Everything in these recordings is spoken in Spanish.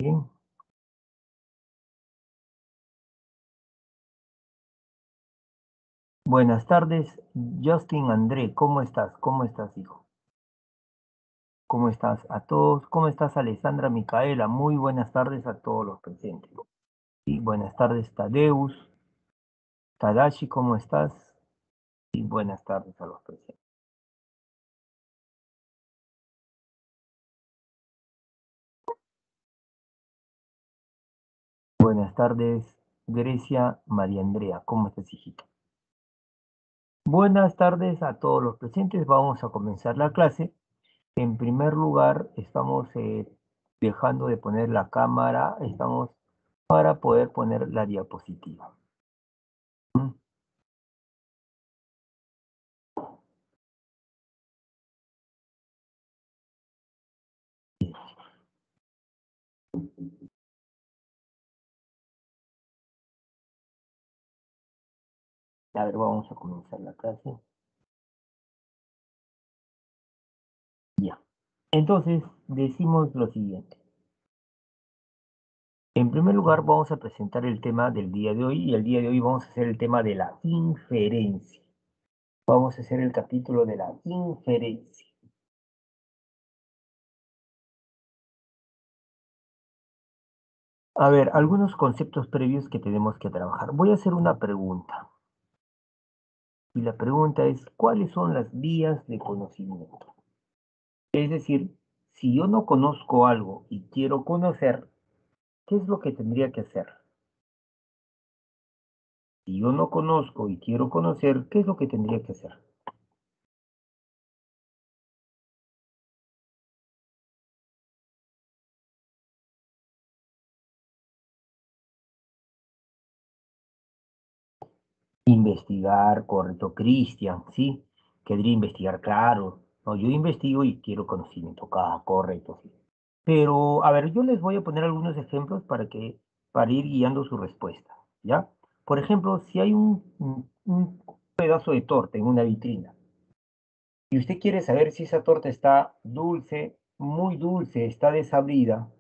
Bien. Buenas tardes, Justin André, ¿cómo estás? ¿Cómo estás, hijo? ¿Cómo estás a todos? ¿Cómo estás, Alessandra Micaela? Muy buenas tardes a todos los presentes. Y buenas tardes, Tadeus. Tadashi, ¿cómo estás? Y buenas tardes a los presentes. Buenas tardes, Grecia María Andrea, ¿cómo estás, hijita? Buenas tardes a todos los presentes. Vamos a comenzar la clase. En primer lugar, estamos dejando de poner la cámara, estamos para poder poner la diapositiva. Mm, A ver, vamos a comenzar la clase. Ya. Entonces, decimos lo siguiente. En primer lugar, vamos a presentar el tema del día de hoy y el día de hoy vamos a hacer el tema de la inferencia. Vamos a hacer el capítulo de la inferencia. A ver, algunos conceptos previos que tenemos que trabajar. Voy a hacer una pregunta. Y la pregunta es, ¿cuáles son las vías de conocimiento? Es decir, si yo no conozco algo y quiero conocer, ¿qué es lo que tendría que hacer? Si yo no conozco y quiero conocer, ¿qué es lo que tendría que hacer? Investigar, correcto, Cristian, ¿sí? Querría investigar, claro. No, yo investigo y quiero conocimiento, correcto, sí. Pero, a ver, yo les voy a poner algunos ejemplos para ir guiando su respuesta, ¿ya? Por ejemplo, si hay un pedazo de torta en una vitrina y usted quiere saber si esa torta está dulce, muy dulce, está desabrida,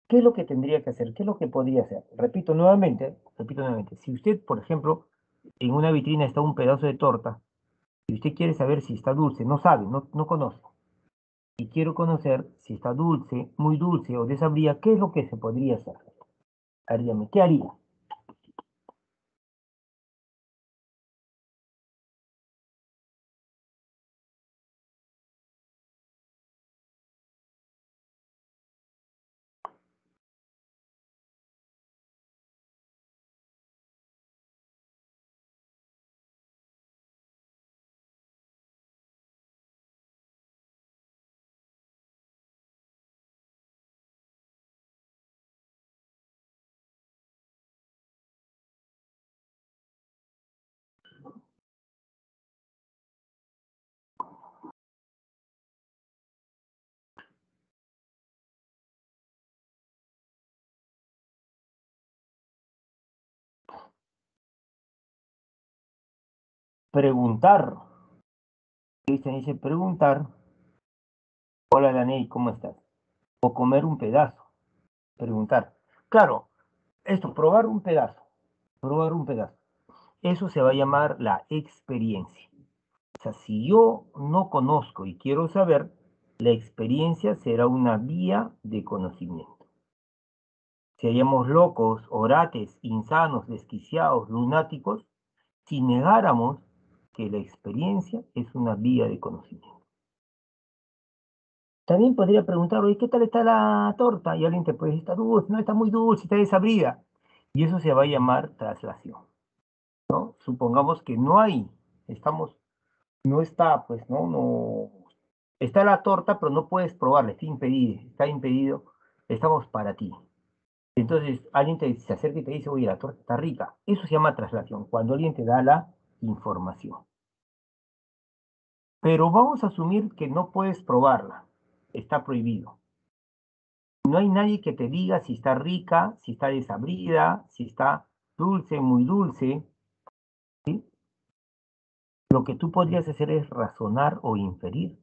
¿qué es lo que tendría que hacer? ¿Qué es lo que podría hacer? Repito nuevamente, si usted, por ejemplo, en una vitrina está un pedazo de torta y usted quiere saber si está dulce, no sabe, no conoce, y quiero conocer si está dulce, muy dulce o desabrida, ¿qué es lo que se podría hacer? Dígame, ¿qué haría? Preguntar. Cristian dice preguntar, hola Daney, ¿cómo estás? O comer un pedazo, preguntar. Claro, esto, probar un pedazo. Eso se va a llamar la experiencia. O sea, si yo no conozco y quiero saber, la experiencia será una vía de conocimiento. Seríamos locos, orates, insanos, desquiciados, lunáticos, si negáramos que la experiencia es una vía de conocimiento. También podría preguntar, oye, ¿qué tal está la torta? Y alguien te puede decir, está dulce, no está muy dulce, está desabrida. Y eso se va a llamar traslación, ¿no? Supongamos que no hay, estamos, no está, pues, no, está la torta, pero no puedes probarla, está impedido, estamos para ti. Entonces, alguien se acerca y te dice, oye, la torta está rica. Eso se llama traslación, cuando alguien te da la información. Pero vamos a asumir que no puedes probarla, está prohibido. No hay nadie que te diga si está rica, si está desabrida, si está dulce, muy dulce. ¿Sí? Lo que tú podrías hacer es razonar o inferir.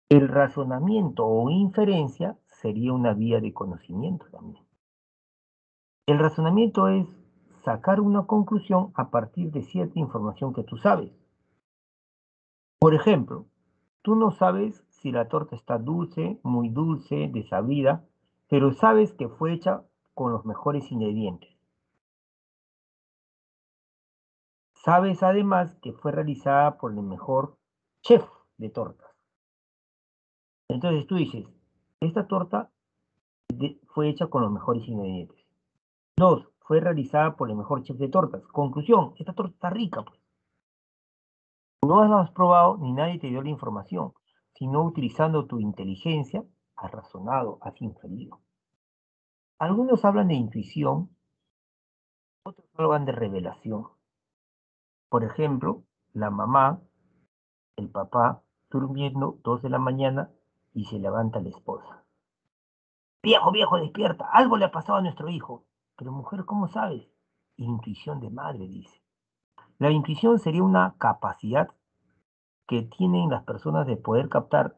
El razonamiento o inferencia sería una vía de conocimiento también. El razonamiento es sacar una conclusión a partir de cierta información que tú sabes. Por ejemplo, tú no sabes si la torta está dulce, muy dulce, desabrida, pero sabes que fue hecha con los mejores ingredientes. Sabes además que fue realizada por el mejor chef de tortas. Entonces tú dices, esta torta fue hecha con los mejores ingredientes. Dos, fue realizada por el mejor chef de tortas. Conclusión, esta torta está rica, pues. No la has probado ni nadie te dio la información, sino utilizando tu inteligencia, has razonado, has inferido. Algunos hablan de intuición, otros hablan de revelación. Por ejemplo, la mamá, el papá, durmiendo 2 de la mañana y se levanta la esposa. Viejo, viejo, despierta, algo le ha pasado a nuestro hijo. Pero mujer, ¿cómo sabes? Intuición de madre, dice. La intuición sería una capacidad que tienen las personas de poder captar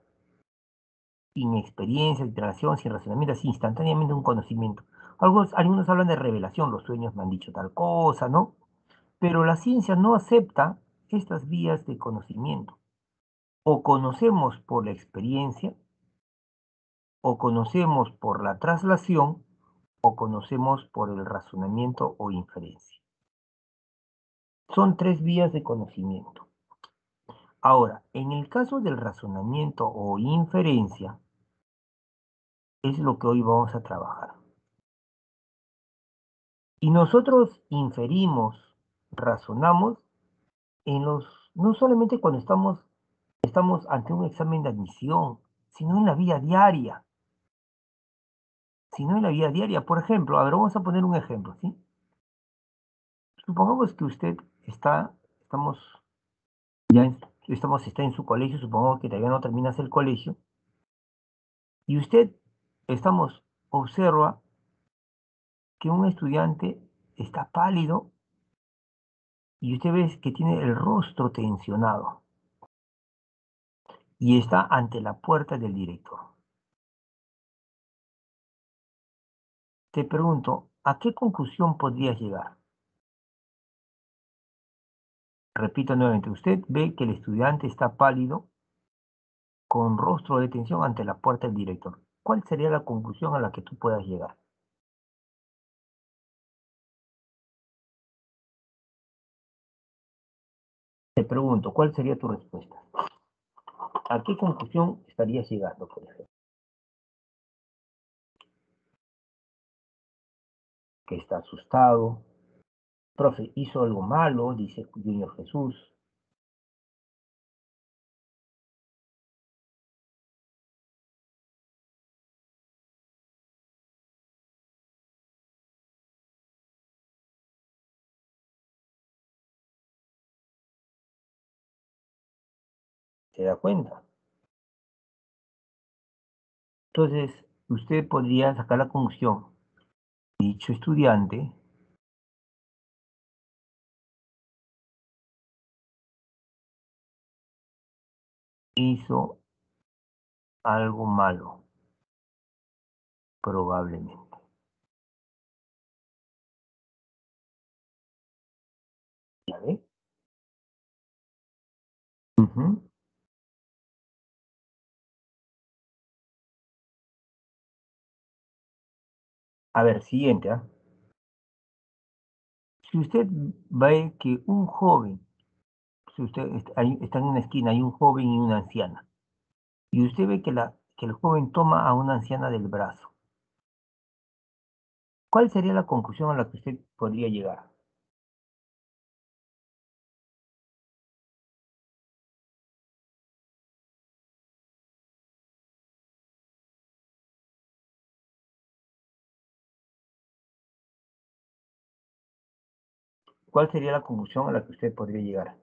sin experiencia, interacción, sin razonamiento, así instantáneamente un conocimiento. Algunos hablan de revelación, los sueños me han dicho tal cosa, ¿no? Pero la ciencia no acepta estas vías de conocimiento. O conocemos por la experiencia, o conocemos por la traslación, o conocemos por el razonamiento o inferencia. Son tres vías de conocimiento. Ahora, en el caso del razonamiento o inferencia, es lo que hoy vamos a trabajar. Y nosotros inferimos, razonamos no solamente cuando estamos ante un examen de admisión, sino en la vida diaria. Sino en la vida diaria. Por ejemplo, a ver, vamos a poner un ejemplo, ¿sí? Supongamos que usted estamos, está en su colegio, supongamos que todavía no terminas el colegio, y usted, observa que un estudiante está pálido y usted ve que tiene el rostro tensionado y está ante la puerta del director. Te pregunto, ¿a qué conclusión podrías llegar? Repito nuevamente, usted ve que el estudiante está pálido con rostro de tensión ante la puerta del director. ¿Cuál sería la conclusión a la que tú puedas llegar? Te pregunto, ¿cuál sería tu respuesta? ¿A qué conclusión estarías llegando, por ejemplo? Que está asustado. Profe, hizo algo malo, dice Junior Jesús. ¿Se da cuenta? Entonces, usted podría sacar la conclusión. Dicho estudiante hizo algo malo, probablemente. ¿Ya ve? Ujú. A ver, siguiente, ¿ah? Si usted ve que un joven, si usted está en una esquina, hay un joven y una anciana, y usted ve que el joven toma a una anciana del brazo, ¿cuál sería la conclusión a la que usted podría llegar? ¿Cuál sería la conclusión a la que usted podría llegar?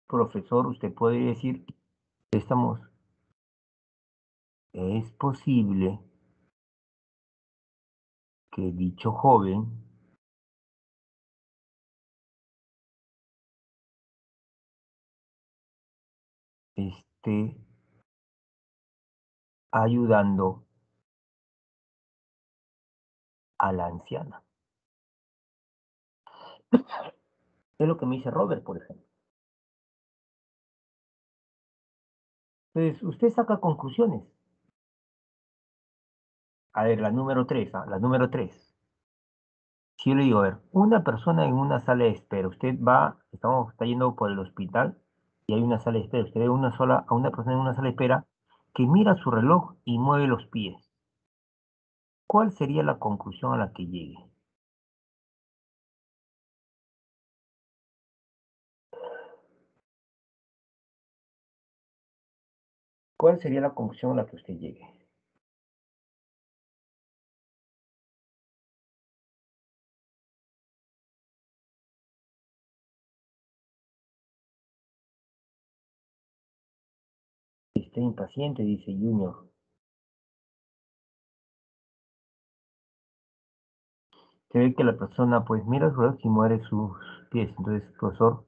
Profesor, usted puede decir, estamos, es posible que dicho joven esté ayudando a la anciana. Es lo que me dice Robert, por ejemplo. Entonces, usted saca conclusiones. A ver, la número 3, la número 3. Si yo le digo, a ver, una persona en una sala de espera, usted va, está yendo por el hospital y hay una sala de espera, usted ve a una persona en una sala de espera que mira su reloj y mueve los pies. ¿Cuál sería la conclusión a la que llegue? ¿Cuál sería la conclusión a la que usted llegue? Está impaciente, dice Junior. Se ve que la persona pues mira su reloj y mueve sus pies. Entonces, profesor,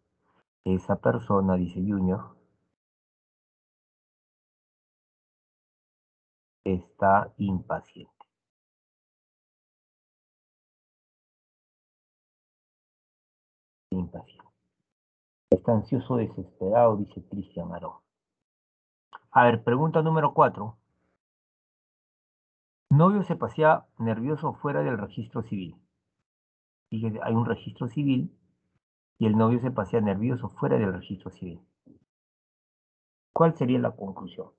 esa persona, dice Junior, está impaciente. Impaciente. Está ansioso, desesperado, dice Cristian Arón. A ver, pregunta número 4. Novio se pasea nervioso fuera del registro civil. Fíjese, hay un registro civil y el novio se pasea nervioso fuera del registro civil. ¿Cuál sería la conclusión?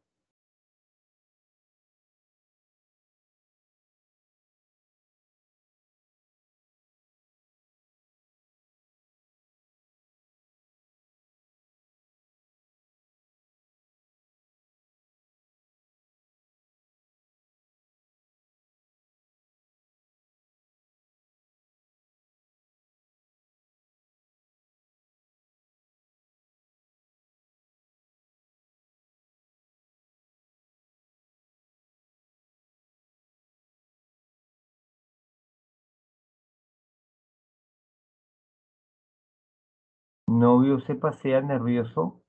Novio se pasea nervioso.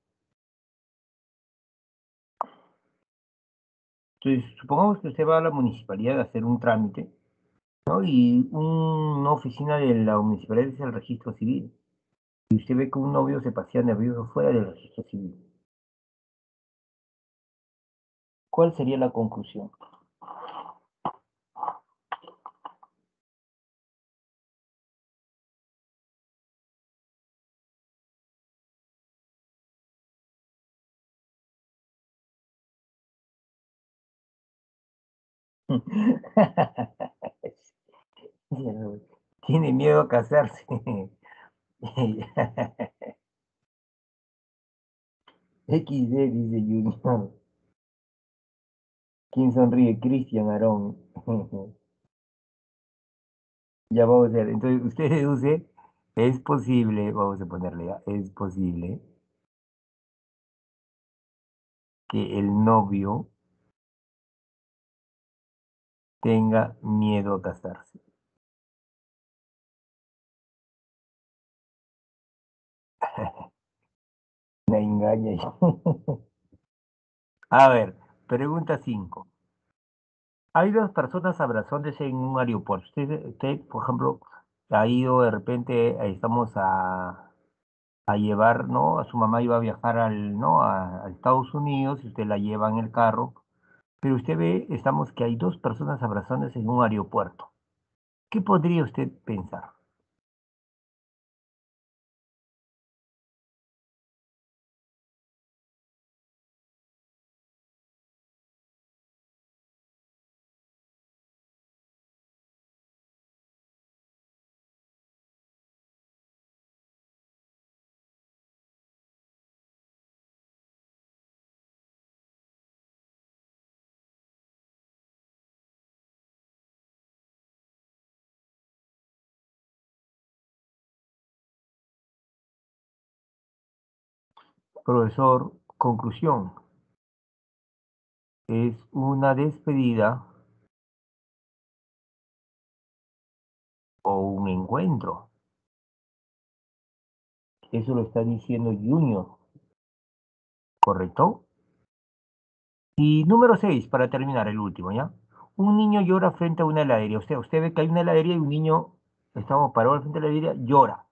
Entonces, supongamos que usted va a la municipalidad a hacer un trámite, ¿no? Y una oficina de la municipalidad es el registro civil. Y usted ve que un novio se pasea nervioso fuera del registro civil. ¿Cuál sería la conclusión? Tiene miedo a casarse. XD, dice Junior. ¿Quién sonríe? Cristian Arón. Ya vamos a ver. Entonces, usted deduce, es posible, vamos a ponerle ya, es posible que el novio tenga miedo a casarse. Me engaña. A ver, pregunta 5. Hay dos personas abrazándose en un aeropuerto. Usted, por ejemplo, ha ido de repente, estamos a llevar, ¿no? A su mamá iba a viajar ¿no? A Estados Unidos y usted la lleva en el carro. Pero usted ve, estamos que hay dos personas abrazándose en un aeropuerto. ¿Qué podría usted pensar? Profesor, conclusión. Es una despedida o un encuentro. Eso lo está diciendo Junior, ¿correcto? Y número 6 para terminar, el último, ¿ya? Un niño llora frente a una heladería. Usted ve que hay una heladería y un niño, estamos parados frente a la heladería, llora.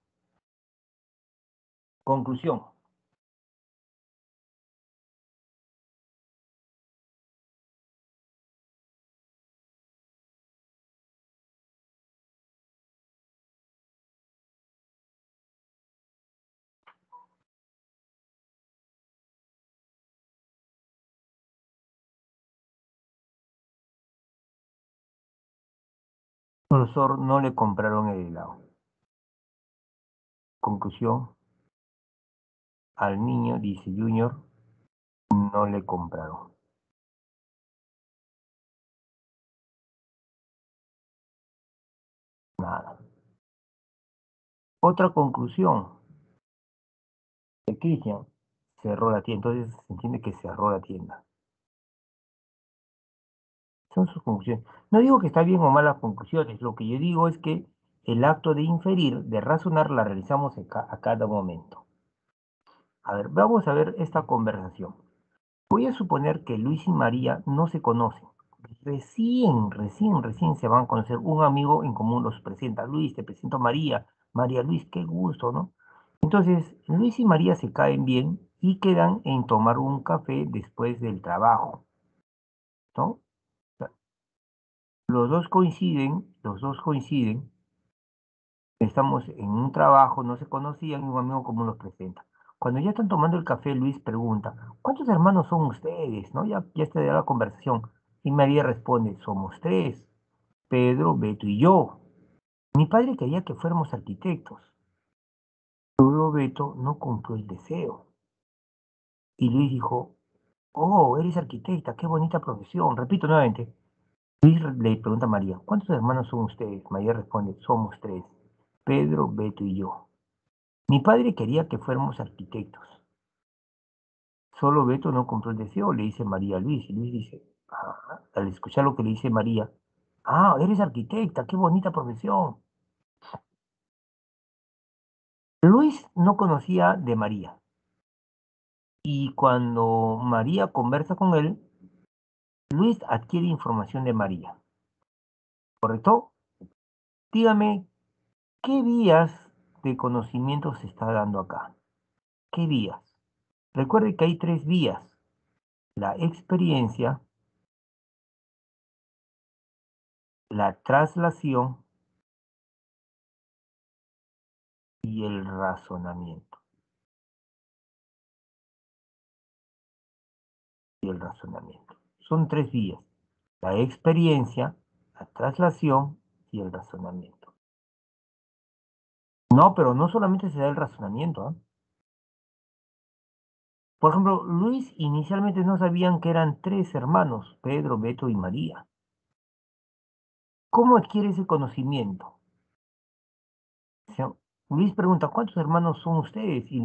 Conclusión. Profesor, no le compraron el helado. Conclusión. Al niño, dice Junior, no le compraron nada. Otra conclusión de Cristian, cerró la tienda. Entonces se entiende que cerró la tienda. Son sus conclusiones. No digo que está bien o mal las conclusiones, lo que yo digo es que el acto de inferir, de razonar, la realizamos a cada momento. A ver, vamos a ver esta conversación. Voy a suponer que Luis y María no se conocen. Recién se van a conocer. Un amigo en común los presenta. Luis, te presento a María. María Luis, qué gusto, ¿no? Entonces, Luis y María se caen bien y quedan en tomar un café después del trabajo, ¿no? O sea, los dos coinciden, estamos en un trabajo, no se conocían y un amigo común los presenta. Cuando ya están tomando el café, Luis pregunta, ¿cuántos hermanos son ustedes? ¿No? Ya está de la conversación. Y María responde, somos tres, Pedro, Beto y yo. Mi padre quería que fuéramos arquitectos. Solo Beto no cumplió el deseo. Y Luis dijo, oh, eres arquitecta, qué bonita profesión. Repito nuevamente. Luis le pregunta a María, ¿cuántos hermanos son ustedes? María responde, somos tres, Pedro, Beto y yo. Mi padre quería que fuéramos arquitectos. Solo Beto no compró el deseo, le dice María a Luis. Y Luis dice, ah, al escuchar lo que le dice María, ah, eres arquitecta, qué bonita profesión. Luis no conocía de María. Y cuando María conversa con él, Luis adquiere información de María. ¿Correcto? Dígame, ¿qué vías de conocimiento se está dando acá? ¿Qué vías? Recuerde que hay tres vías. La experiencia, la traslación y el razonamiento. Y el razonamiento. Son tres vías. La experiencia, la traslación y el razonamiento. No, pero no solamente se da el razonamiento, ¿ah? Por ejemplo, Luis inicialmente no sabían que eran tres hermanos, Pedro, Beto y María. ¿Cómo adquiere ese conocimiento? O sea, Luis pregunta, ¿cuántos hermanos son ustedes? Y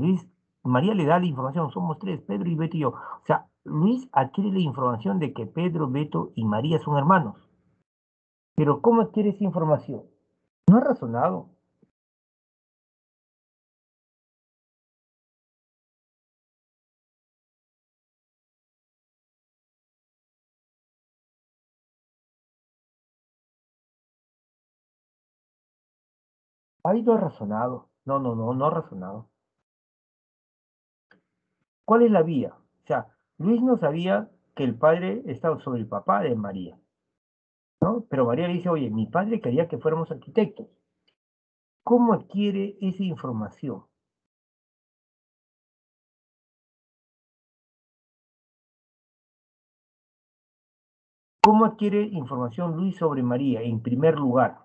María le da la información, somos tres, Pedro y Beto y yo. O sea, Luis adquiere la información de que Pedro, Beto y María son hermanos. Pero ¿cómo adquiere esa información? No ha razonado. Ahí no ha razonado. No ha razonado. ¿Cuál es la vía? O sea, Luis no sabía que el padre estaba sobre el papá de María, ¿no? Pero María le dice, oye, mi padre quería que fuéramos arquitectos. ¿Cómo adquiere esa información? ¿Cómo adquiere información Luis sobre María? En primer lugar,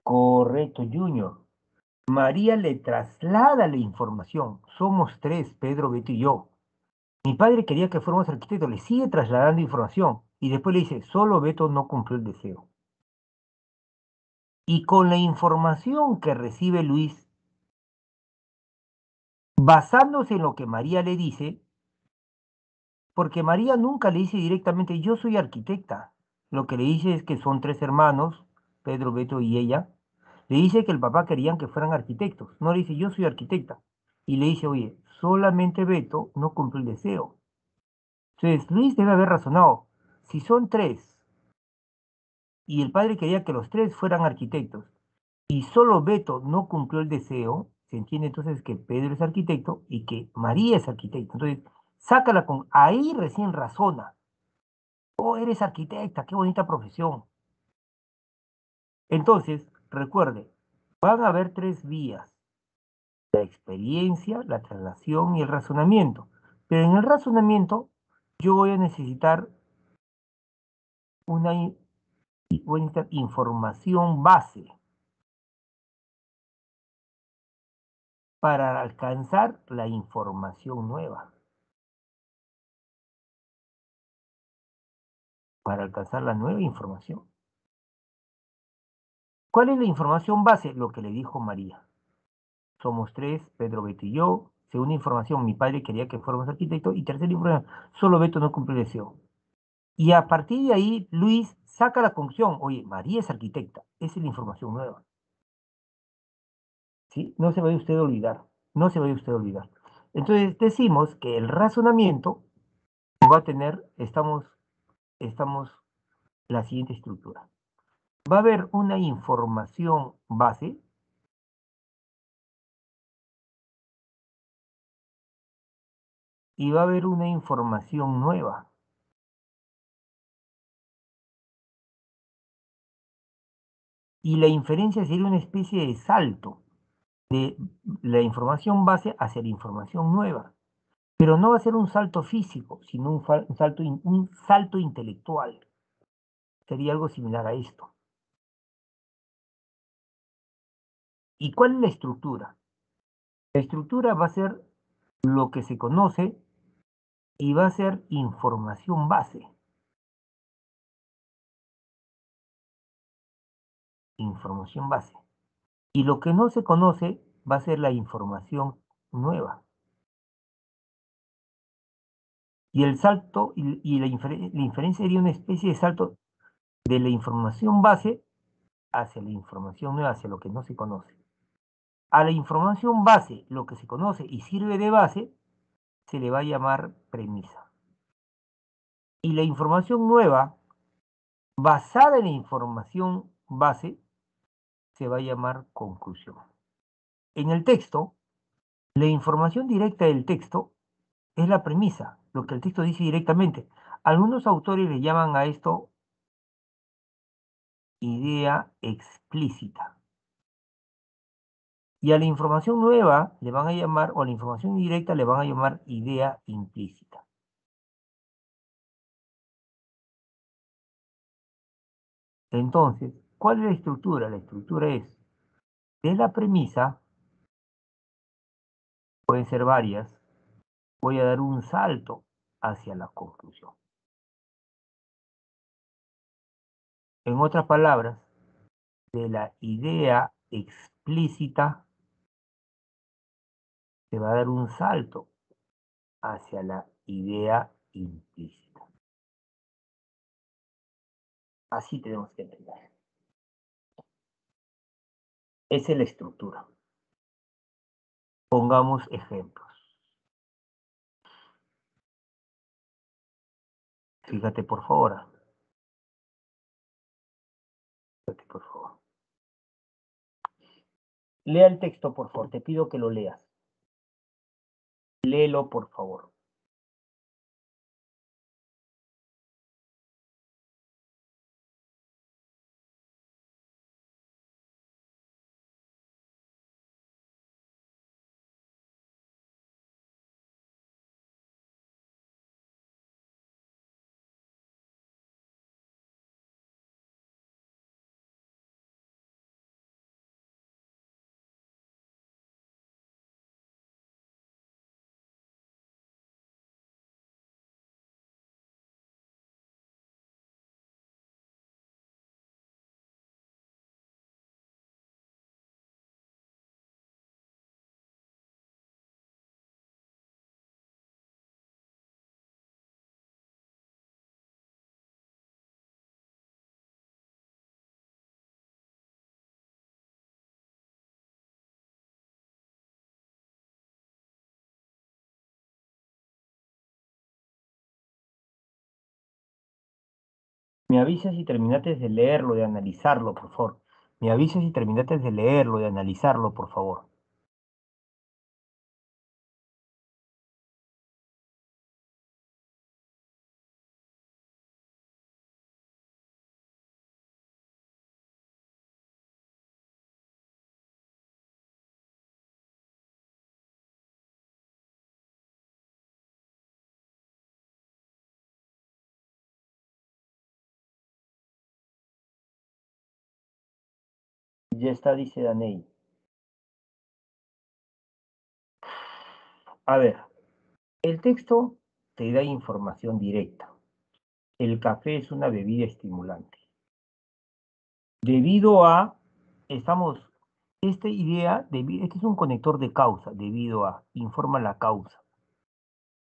Correcto, Junior. María le traslada la información. Somos tres, Pedro, Beto y yo. Mi padre quería que fuéramos arquitectos, le sigue trasladando información. Y después le dice, solo Beto no cumplió el deseo. Y con la información que recibe Luis, basándose en lo que María le dice, porque María nunca le dice directamente, yo soy arquitecta. Lo que le dice es que son tres hermanos, Pedro, Beto y ella. Le dice que el papá querían que fueran arquitectos. No le dice, yo soy arquitecta. Y le dice, oye, solamente Beto no cumple el deseo. Entonces, Luis debe haber razonado. Si son tres y el padre quería que los tres fueran arquitectos y solo Beto no cumplió el deseo, se entiende entonces que Pedro es arquitecto y que María es arquitecta. Entonces, sácala con, ahí recién razona. Oh, eres arquitecta, qué bonita profesión. Entonces, recuerde, van a haber tres vías: la experiencia, la traslación y el razonamiento. Pero en el razonamiento, yo voy a necesitar una voy a necesitar información base para alcanzar la información nueva. Para alcanzar la nueva información. ¿Cuál es la información base? Lo que le dijo María. Somos tres, Pedro, Beto y yo. Segunda información, mi padre quería que fuéramos arquitectos. Y tercera información, solo Beto no cumple el deseo. Y a partir de ahí, Luis saca la conclusión, oye, María es arquitecta. Esa es la información nueva. ¿Sí? No se vaya usted a olvidar. No se vaya usted a olvidar. Entonces decimos que el razonamiento va a tener, estamos la siguiente estructura. Va a haber una información base y va a haber una información nueva. Y la inferencia sería una especie de salto de la información base hacia la información nueva. Pero no va a ser un salto físico, sino un salto intelectual. Sería algo similar a esto. ¿Y cuál es la estructura? La estructura va a ser lo que se conoce y va a ser información base. Información base. Y lo que no se conoce va a ser la información nueva. Y el salto y la inferencia sería una especie de salto de la información base hacia la información nueva, hacia lo que no se conoce. A la información base, lo que se conoce y sirve de base, se le va a llamar premisa. Y la información nueva, basada en la información base, se va a llamar conclusión. En el texto, la información directa del texto es la premisa, lo que el texto dice directamente. Algunos autores le llaman a esto idea explícita. Y a la información nueva le van a llamar, o a la información directa le van a llamar idea implícita. Entonces, ¿cuál es la estructura? La estructura es, de la premisa, pueden ser varias, voy a dar un salto hacia la conclusión. En otras palabras, de la idea explícita se va a dar un salto hacia la idea implícita. Así tenemos que entender. Esa es la estructura. Pongamos ejemplos. Fíjate por favor. Fíjate por favor. Lea el texto, por favor. Te pido que lo leas. Léelo, por favor. Me avisas si terminaste de leerlo, de analizarlo, por favor. Me avisas si terminaste de leerlo, de analizarlo, por favor. Ya está, dice Daney. A ver, el texto te da información directa. El café es una bebida estimulante. Debido a, estamos, esta idea, este es un conector de causa, debido a, informa la causa.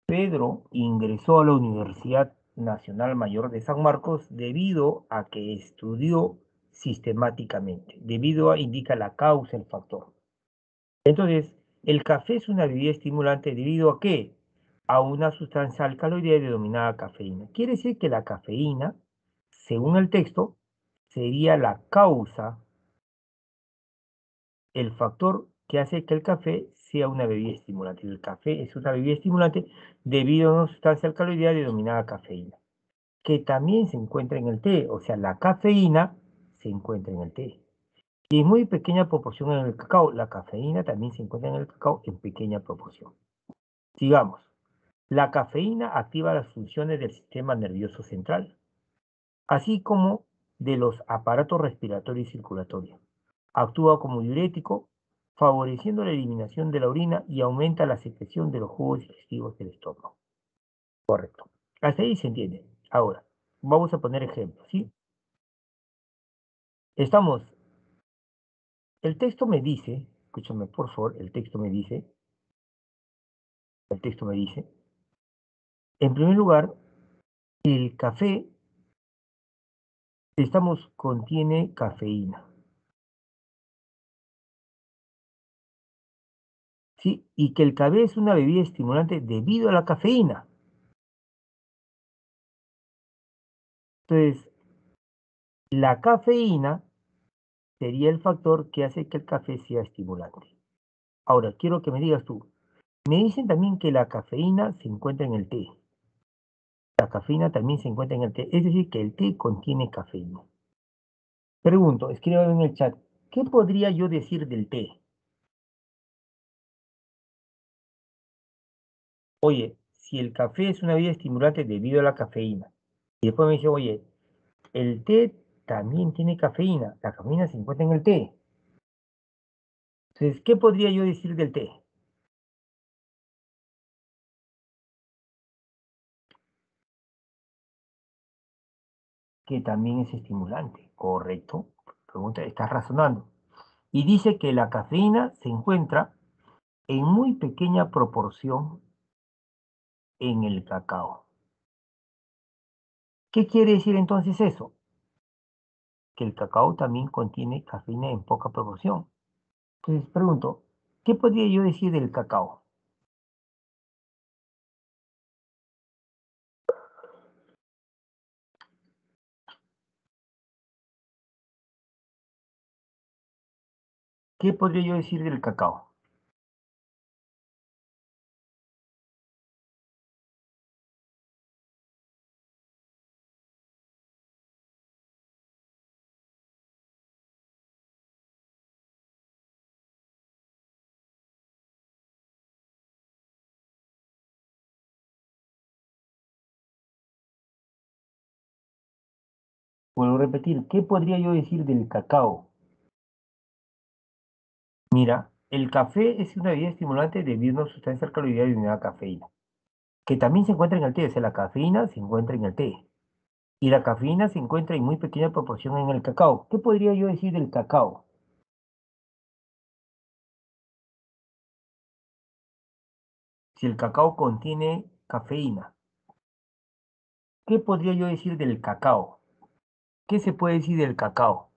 Pedro ingresó a la Universidad Nacional Mayor de San Marcos debido a que estudió sistemáticamente. Debido a indica la causa, el factor. Entonces, el café es una bebida estimulante debido a qué? A una sustancia alcaloide denominada cafeína. Quiere decir que la cafeína, según el texto, sería la causa, el factor que hace que el café sea una bebida estimulante. El café es una bebida estimulante debido a una sustancia alcaloide denominada cafeína, que también se encuentra en el té, o sea, la cafeína se encuentra en el té. Y en muy pequeña proporción en el cacao. La cafeína también se encuentra en el cacao en pequeña proporción. Sigamos. La cafeína activa las funciones del sistema nervioso central, así como de los aparatos respiratorio y circulatorio. Actúa como diurético, favoreciendo la eliminación de la orina y aumenta la secreción de los jugos digestivos del estómago. Correcto. Hasta ahí se entiende. Ahora, vamos a poner ejemplos, ¿sí? Estamos, el texto me dice, escúchame por favor, el texto me dice, en primer lugar, el café, contiene cafeína, ¿sí? Y que el café es una bebida estimulante debido a la cafeína. Entonces, la cafeína sería el factor que hace que el café sea estimulante. Ahora, quiero que me digas tú, me dicen también que la cafeína se encuentra en el té. La cafeína también se encuentra en el té, es decir, que el té contiene cafeína. Pregunto, escribo en el chat, ¿qué podría yo decir del té? Oye, si el café es una bebida estimulante debido a la cafeína, y después me dice, oye, el té también tiene cafeína, la cafeína se encuentra en el té. Entonces, ¿qué podría yo decir del té? Que también es estimulante, ¿correcto? Pregunta, estás razonando. Y dice que la cafeína se encuentra en muy pequeña proporción en el cacao. ¿Qué quiere decir entonces eso? Que el cacao también contiene cafeína en poca proporción. Entonces pregunto, ¿qué podría yo decir del cacao? ¿Qué podría yo decir del cacao? Vuelvo a repetir, ¿qué podría yo decir del cacao? Mira, el café es una bebida estimulante debido a una sustancia alcaloide denominada cafeína, que también se encuentra en el té, o sea, la cafeína se encuentra en el té. Y la cafeína se encuentra en muy pequeña proporción en el cacao. ¿Qué podría yo decir del cacao? Si el cacao contiene cafeína, ¿qué podría yo decir del cacao? ¿Qué se puede decir del cacao?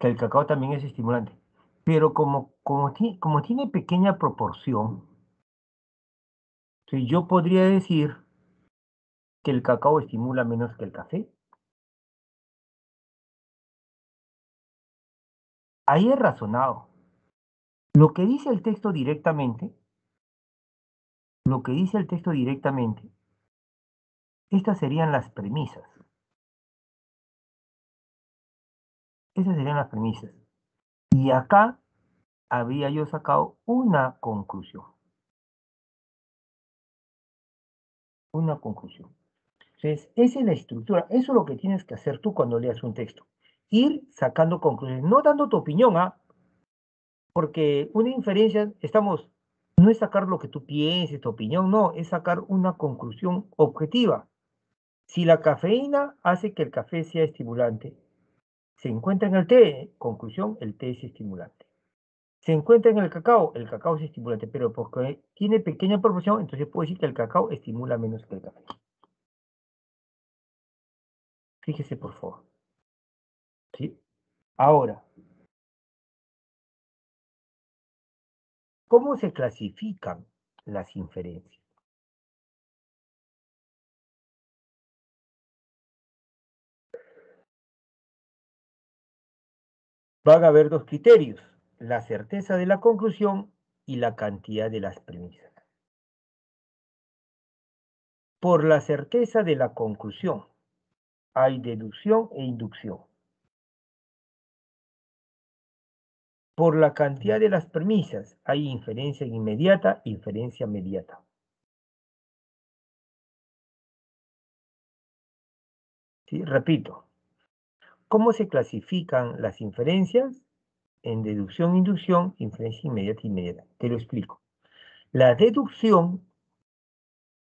que el cacao también es estimulante. Pero como tiene pequeña proporción, sí, yo podría decir que el cacao estimula menos que el café. Ahí es razonado. Lo que dice el texto directamente, lo que dice el texto directamente, estas serían las premisas. Esas serían las premisas. Y acá había yo sacado una conclusión. Una conclusión. Entonces, esa es la estructura. Eso es lo que tienes que hacer tú cuando leas un texto. Ir sacando conclusiones, no dando tu opinión, ¿ah? Porque una inferencia, no es sacar lo que tú pienses, tu opinión, no, es sacar una conclusión objetiva. Si la cafeína hace que el café sea estimulante, se encuentra en el té, conclusión, el té es estimulante. Se encuentra en el cacao es estimulante, pero porque tiene pequeña proporción, entonces puedo decir que el cacao estimula menos que el café. Fíjese, por favor. ¿Sí? Ahora, ¿cómo se clasifican las inferencias? Van a haber dos criterios, la certeza de la conclusión y la cantidad de las premisas. Por la certeza de la conclusión hay deducción e inducción. Por la cantidad de las premisas hay inferencia inmediata, inferencia mediata. ¿Sí? Repito, ¿cómo se clasifican las inferencias? En deducción, inducción, inferencia inmediata, inmediata. Te lo explico. La deducción,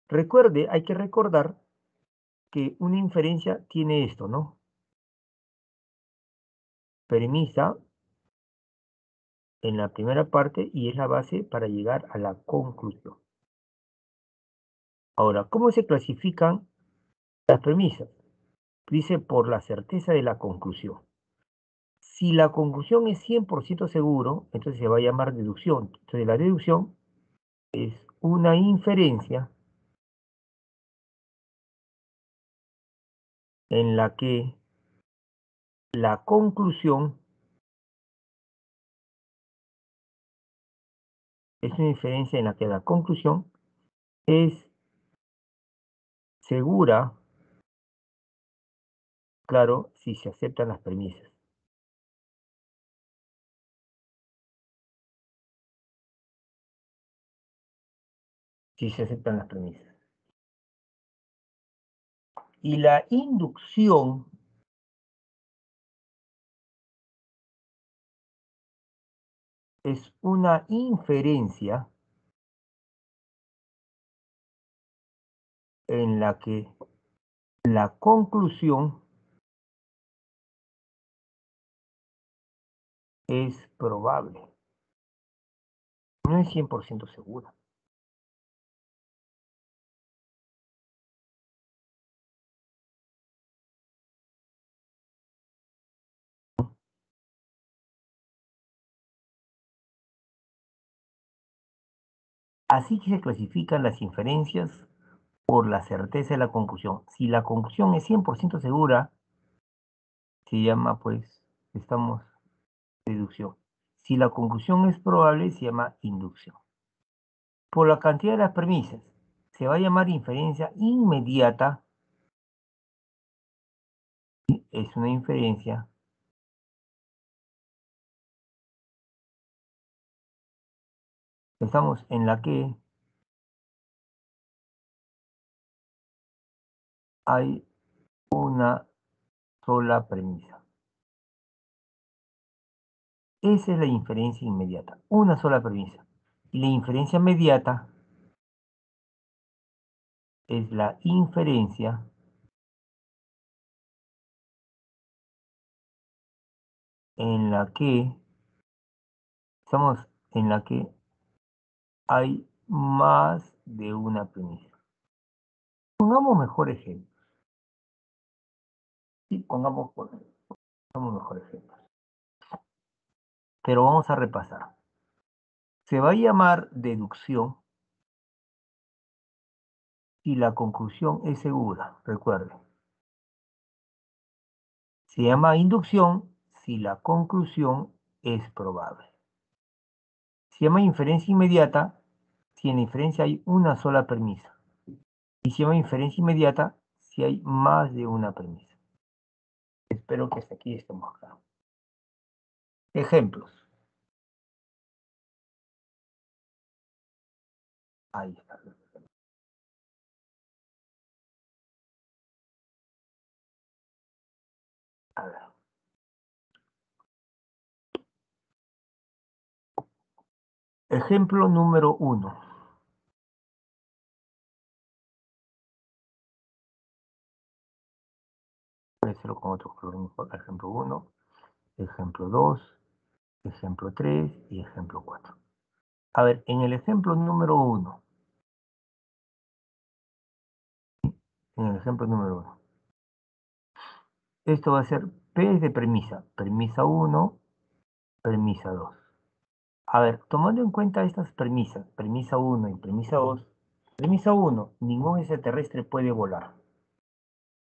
recuerde, hay que recordar que una inferencia tiene esto, ¿no? Premisa en la primera parte y es la base para llegar a la conclusión. Ahora, ¿cómo se clasifican las premisas? Dice por la certeza de la conclusión. Si la conclusión es 100% seguro, entonces se va a llamar deducción. Entonces la deducción es una inferencia en la que la conclusión es una inferencia en la que la conclusión es segura, claro, si se aceptan las premisas. Si se aceptan las premisas. Y la inducción es una inferencia en la que la conclusión es probable. No es 100% segura. Así que se clasifican las inferencias por la certeza de la conclusión. Si la conclusión es 100% segura, se llama, pues, estamos deducción. Si la conclusión es probable, se llama inducción. Por la cantidad de las premisas, se va a llamar inferencia inmediata. Es una inferencia estamos en la que hay una sola premisa. Esa es la inferencia inmediata, una sola premisa. Y la inferencia mediata es la inferencia en la que estamos en la que hay más de una premisa. Pongamos mejor ejemplo. Sí, pongamos mejor ejemplo. pero vamos a repasar. Se va a llamar deducción si la conclusión es segura, recuerden. Se llama inducción si la conclusión es probable. Se llama inferencia inmediata si en la inferencia hay una sola premisa. Y se llama inferencia inmediata si hay más de una premisa. Espero que hasta aquí estemos claros. Ejemplos. Ahí está. A ver. Ejemplo número 1. Voy a hacerlo con otro color mejor. Ejemplo 1, ejemplo 2, ejemplo 3 y ejemplo 4. A ver, en el ejemplo número 1, esto va a ser P de premisa, premisa 1, premisa 2. A ver, tomando en cuenta estas premisas, premisa 1 y premisa 2, premisa 1, ningún extraterrestre puede volar.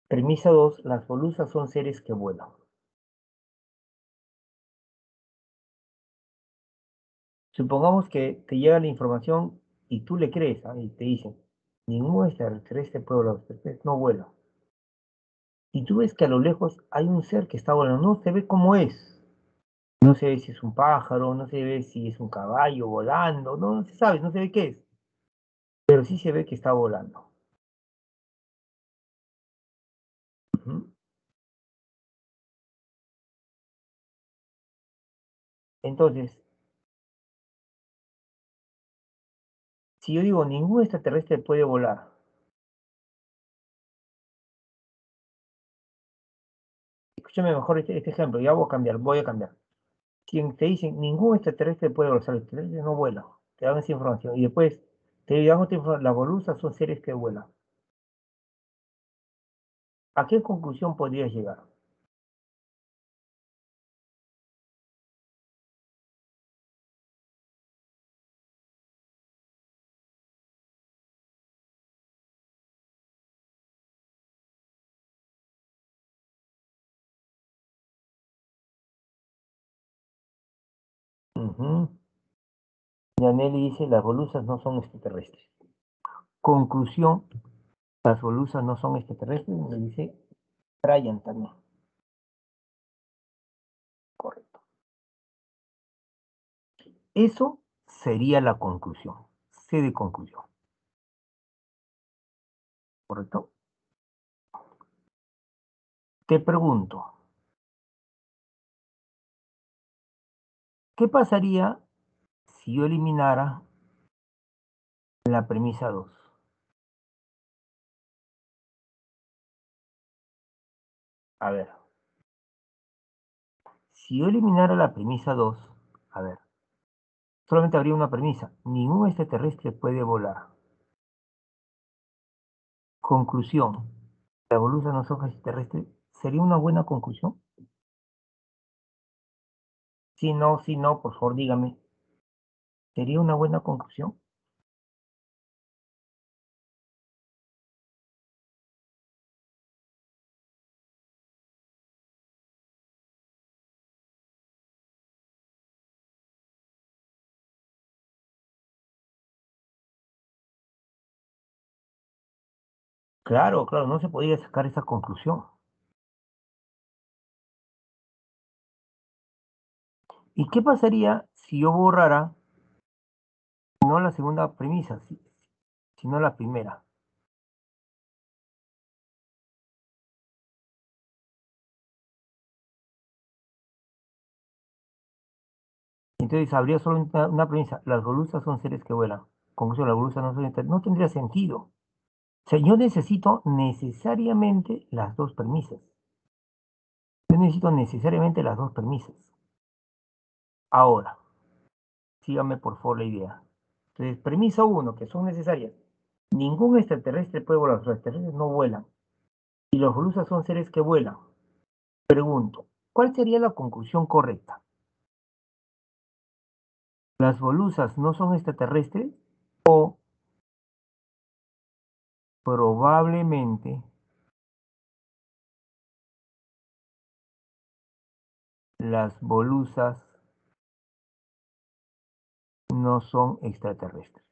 Premisa 2, las bolusas son seres que vuelan. Supongamos que te llega la información y tú le crees, ¿ah? Y te dicen, ningún extraterrestre puede volar, los extraterrestres no vuelan. Y tú ves que a lo lejos hay un ser que está volando, no se ve cómo es. No se ve si es un pájaro, no se ve si es un caballo volando, no se sabe, no se ve qué es. Pero sí se ve que está volando. Ujú. Entonces, si yo digo ningún extraterrestre puede volar, escúchame mejor este ejemplo, ya voy a cambiar. Quien te dicen ningún extraterrestre puede volar, o sea, los extraterrestres no vuelan, te dan esa información y después te dan otra información, las boluzas son seres que vuelan. ¿A qué conclusión podrías llegar? Ujú. Yaneli dice, las boluzas no son extraterrestres. Conclusión, las boluzas no son extraterrestres, me dice Brian también. Correcto. Eso sería la conclusión. C de conclusión. ¿Correcto? Te pregunto, ¿qué pasaría si yo eliminara la premisa 2? A ver, si yo eliminara la premisa 2, a ver, solamente habría una premisa. Ningún extraterrestre puede volar. Conclusión. La evolución de los ojos extraterrestres sería una buena conclusión. Si no, por favor, dígame. ¿Sería una buena conclusión? Claro, claro, no se podría sacar esa conclusión. ¿Y qué pasaría si yo borrara no la segunda premisa, sino la primera? Entonces habría solo una premisa. Las boluzas son seres que vuelan. Conclusión, las boluzas no son no tendría sentido. O sea, yo necesito necesariamente las dos premisas. Yo necesito necesariamente las dos premisas. Ahora, sígame por favor la idea. Entonces, premisa uno, que son necesarias. Ningún extraterrestre puede volar, los extraterrestres no vuelan. Y los bolusas son seres que vuelan. Pregunto, ¿cuál sería la conclusión correcta? las bolusas no son extraterrestres o probablemente las bolusas no son extraterrestres.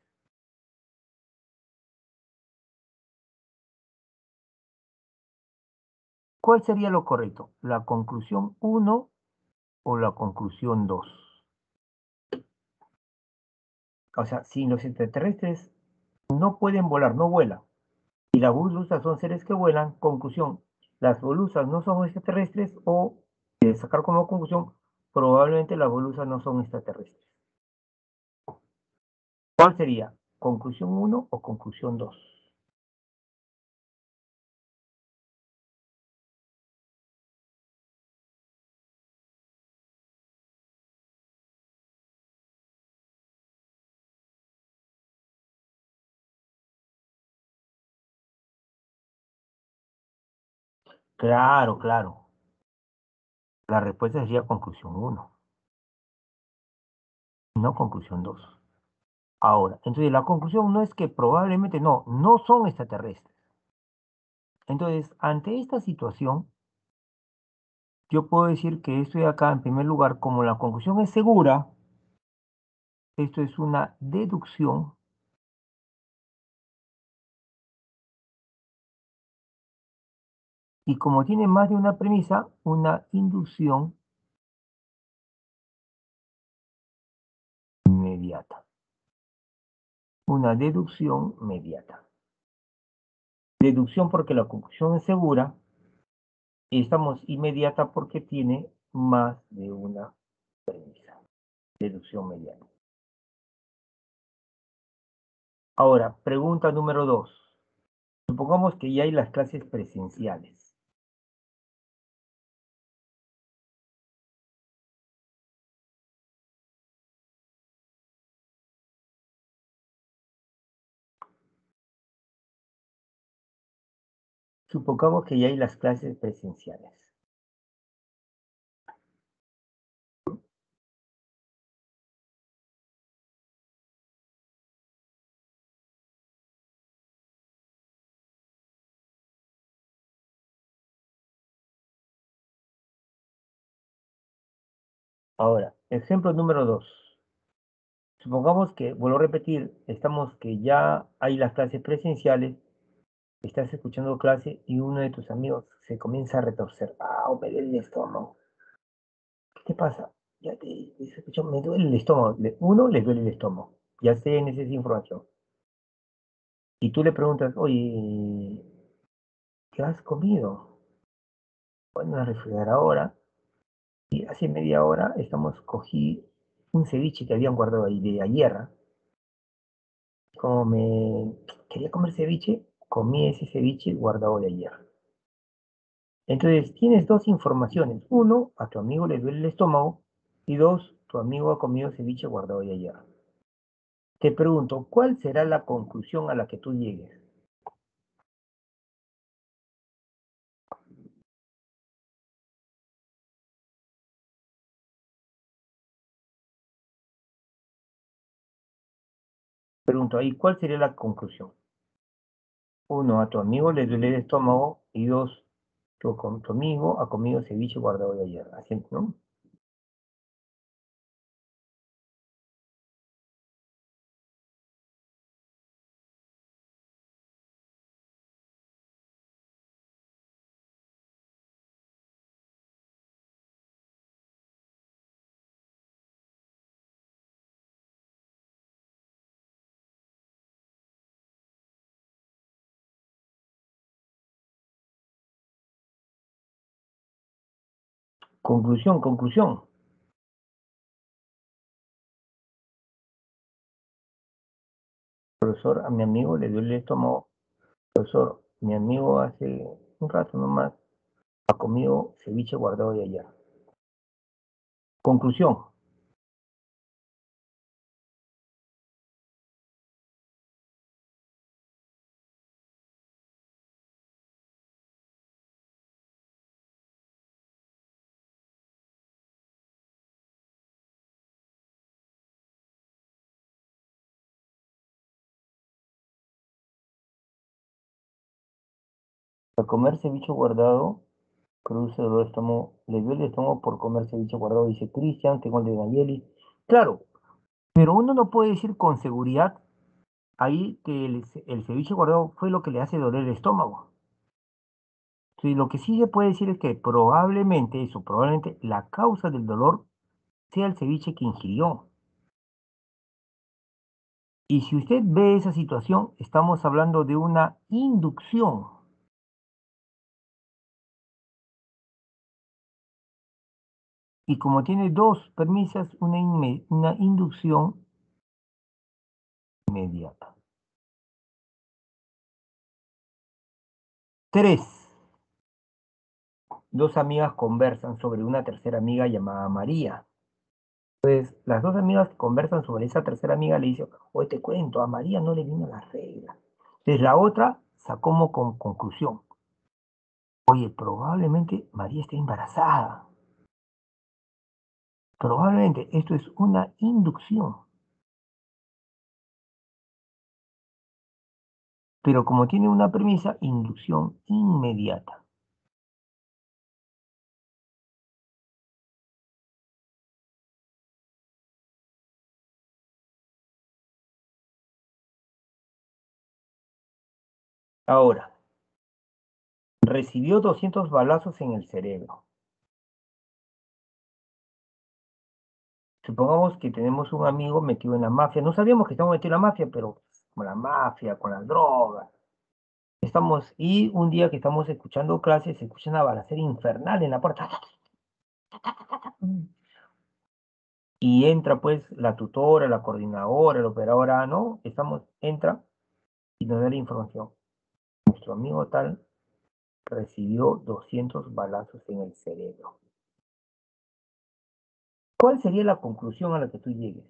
¿Cuál sería lo correcto? ¿La conclusión uno o la conclusión 2? O sea, si los extraterrestres no pueden volar, no vuelan, y las bolusas son seres que vuelan, conclusión, las bolusas no son extraterrestres o, sacar como conclusión, probablemente las bolusas no son extraterrestres. ¿Cuál sería? ¿Conclusión uno o conclusión 2? Claro, claro. La respuesta sería conclusión uno, no conclusión 2. Ahora, entonces la conclusión no es que probablemente no, no son extraterrestres. Entonces, ante esta situación, yo puedo decir que estoy acá en primer lugar, como la conclusión es segura, esto es una deducción y como tiene más de una premisa, una inducción inmediata, una deducción mediata. Deducción porque la conclusión es segura y estamos inmediata porque tiene más de una premisa. Deducción mediata. Ahora, pregunta número 2. Supongamos que ya hay las clases presenciales. Supongamos que ya hay las clases presenciales. Ahora, ejemplo número 2. Supongamos que, vuelvo a repetir, estamos que ya hay las clases presenciales, estás escuchando clase y uno de tus amigos se comienza a retorcer. Ah, me duele el estómago. ¿Qué te pasa? Ya te escucho, me duele el estómago. Uno, les duele el estómago. Ya sé, necesita información. Y tú le preguntas, oye, ¿qué has comido? Bueno, a refrigerar ahora. Y hace media hora cogí un ceviche que habían guardado ahí de ayer. Como me quería comer ceviche, comí ese ceviche guardado de ayer. Entonces, tienes dos informaciones. Uno, a tu amigo le duele el estómago. Y dos, tu amigo ha comido ceviche guardado de ayer. Te pregunto, ¿cuál será la conclusión a la que tú llegues? Pregunto ahí, ¿cuál sería la conclusión? Uno, a tu amigo le duele el estómago. Y dos, tu amigo ha comido ceviche guardado de ayer. Así, ¿no? Conclusión, conclusión. Profesor, a mi amigo le duele el estómago. Profesor, mi amigo hace un rato nomás ha comido ceviche guardado de ayer. Conclusión. Al comer ceviche guardado, produce dolor de estómago, le duele el estómago por comer ceviche guardado, dice Cristian, tengo el de Nayeli. Claro, pero uno no puede decir con seguridad ahí que el ceviche guardado fue lo que le hace doler el estómago. Sí, lo que sí se puede decir es que probablemente, eso, probablemente la causa del dolor sea el ceviche que ingirió. Y si usted ve esa situación, estamos hablando de una inducción. Y como tiene dos premisas, una inducción inmediata. Tres, dos amigas conversan sobre una tercera amiga llamada María. Las dos amigas que conversan sobre esa tercera amiga le dicen, oye, te cuento, a María no le vino la regla. Entonces la otra sacó como con conclusión, oye, probablemente María esté embarazada. Probablemente esto es una inducción. Pero como tiene una premisa, inducción inmediata. Ahora, recibió 200 balazos en el cerebro. Supongamos que tenemos un amigo metido en la mafia. No sabíamos que estamos metidos en la mafia, pero con la mafia, con las drogas. Y un día que estamos escuchando clases, se escucha una balacera infernal en la puerta. Y entra pues la tutora, la coordinadora, la operadora, ¿no? Entra y nos da la información. Nuestro amigo tal recibió 200 balazos en el cerebro. ¿Cuál sería la conclusión a la que tú llegues?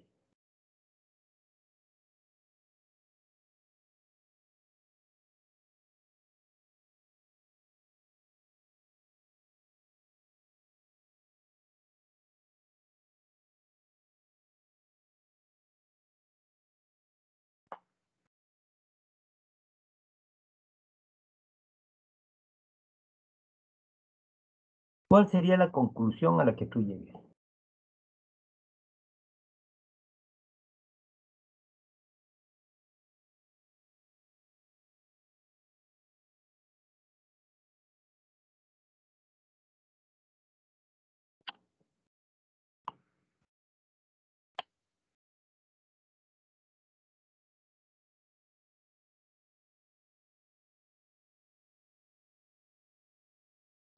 ¿Cuál sería la conclusión a la que tú llegues?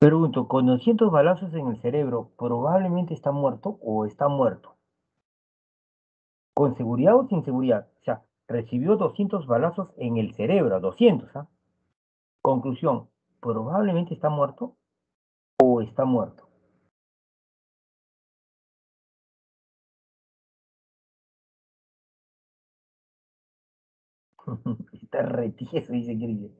Pregunto, con 200 balazos en el cerebro, ¿probablemente está muerto o está muerto? ¿Con seguridad o sin seguridad? O sea, recibió 200 balazos en el cerebro, 200, ¿ah? Conclusión, ¿probablemente está muerto o está muerto? Está retieso, dice Grillo.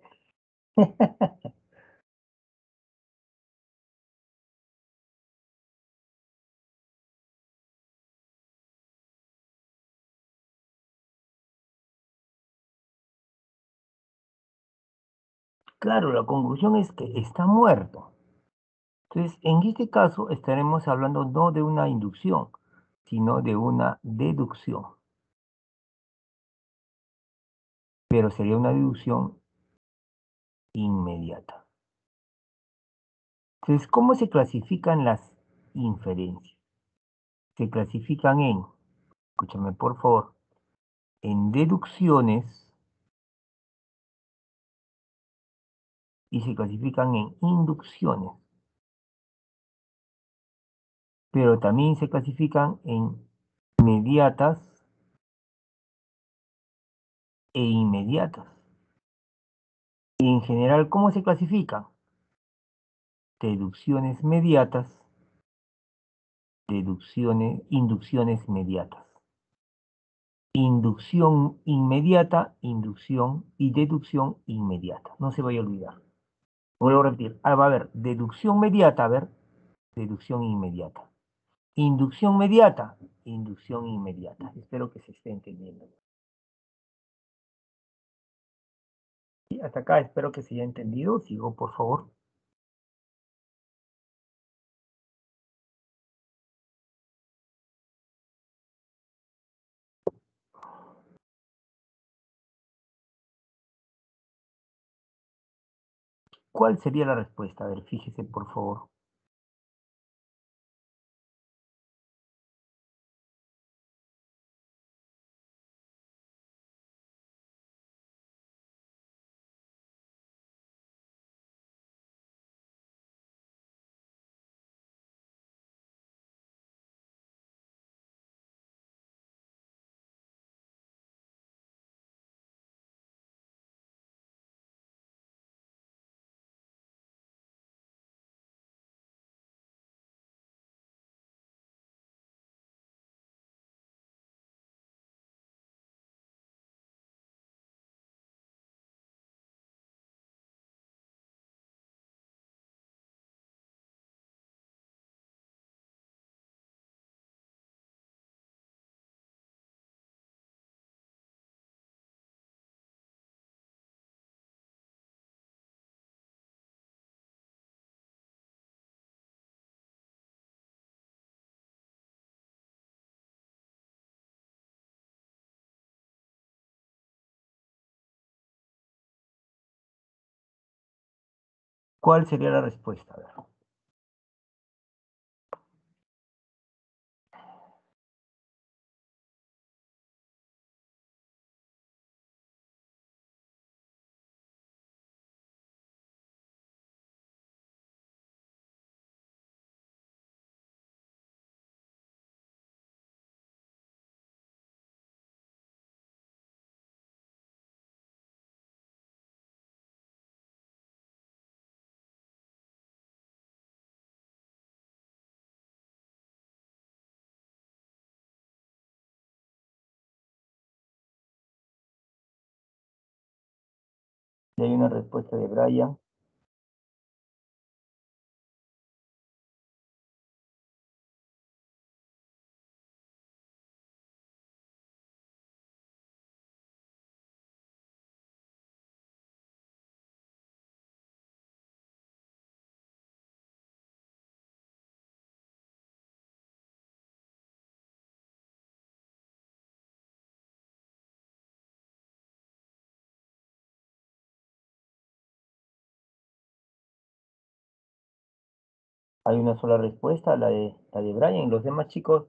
Claro, la conclusión es que está muerto. Entonces, en este caso estaremos hablando no de una inducción, sino de una deducción, pero sería una deducción inmediata. Entonces, ¿cómo se clasifican las inferencias? Se clasifican escúchame por favor, en deducciones y se clasifican en inducciones, pero también se clasifican en mediatas e inmediatas. Y en general, ¿cómo se clasifican? Deducciones mediatas, inducciones mediatas. Inducción inmediata, inducción y deducción inmediata. No se vaya a olvidar. Vuelvo a repetir. Va a haber deducción mediata, a ver, deducción inmediata. Inducción mediata, inducción inmediata. Espero que se esté entendiendo. Sí, hasta acá espero que se haya entendido. Sigo, por favor. ¿Cuál sería la respuesta? A ver, fíjese, por favor. ¿Cuál sería la respuesta? A ver. Y hay una respuesta de Brian. Hay una sola respuesta, la de Brian. Los demás chicos,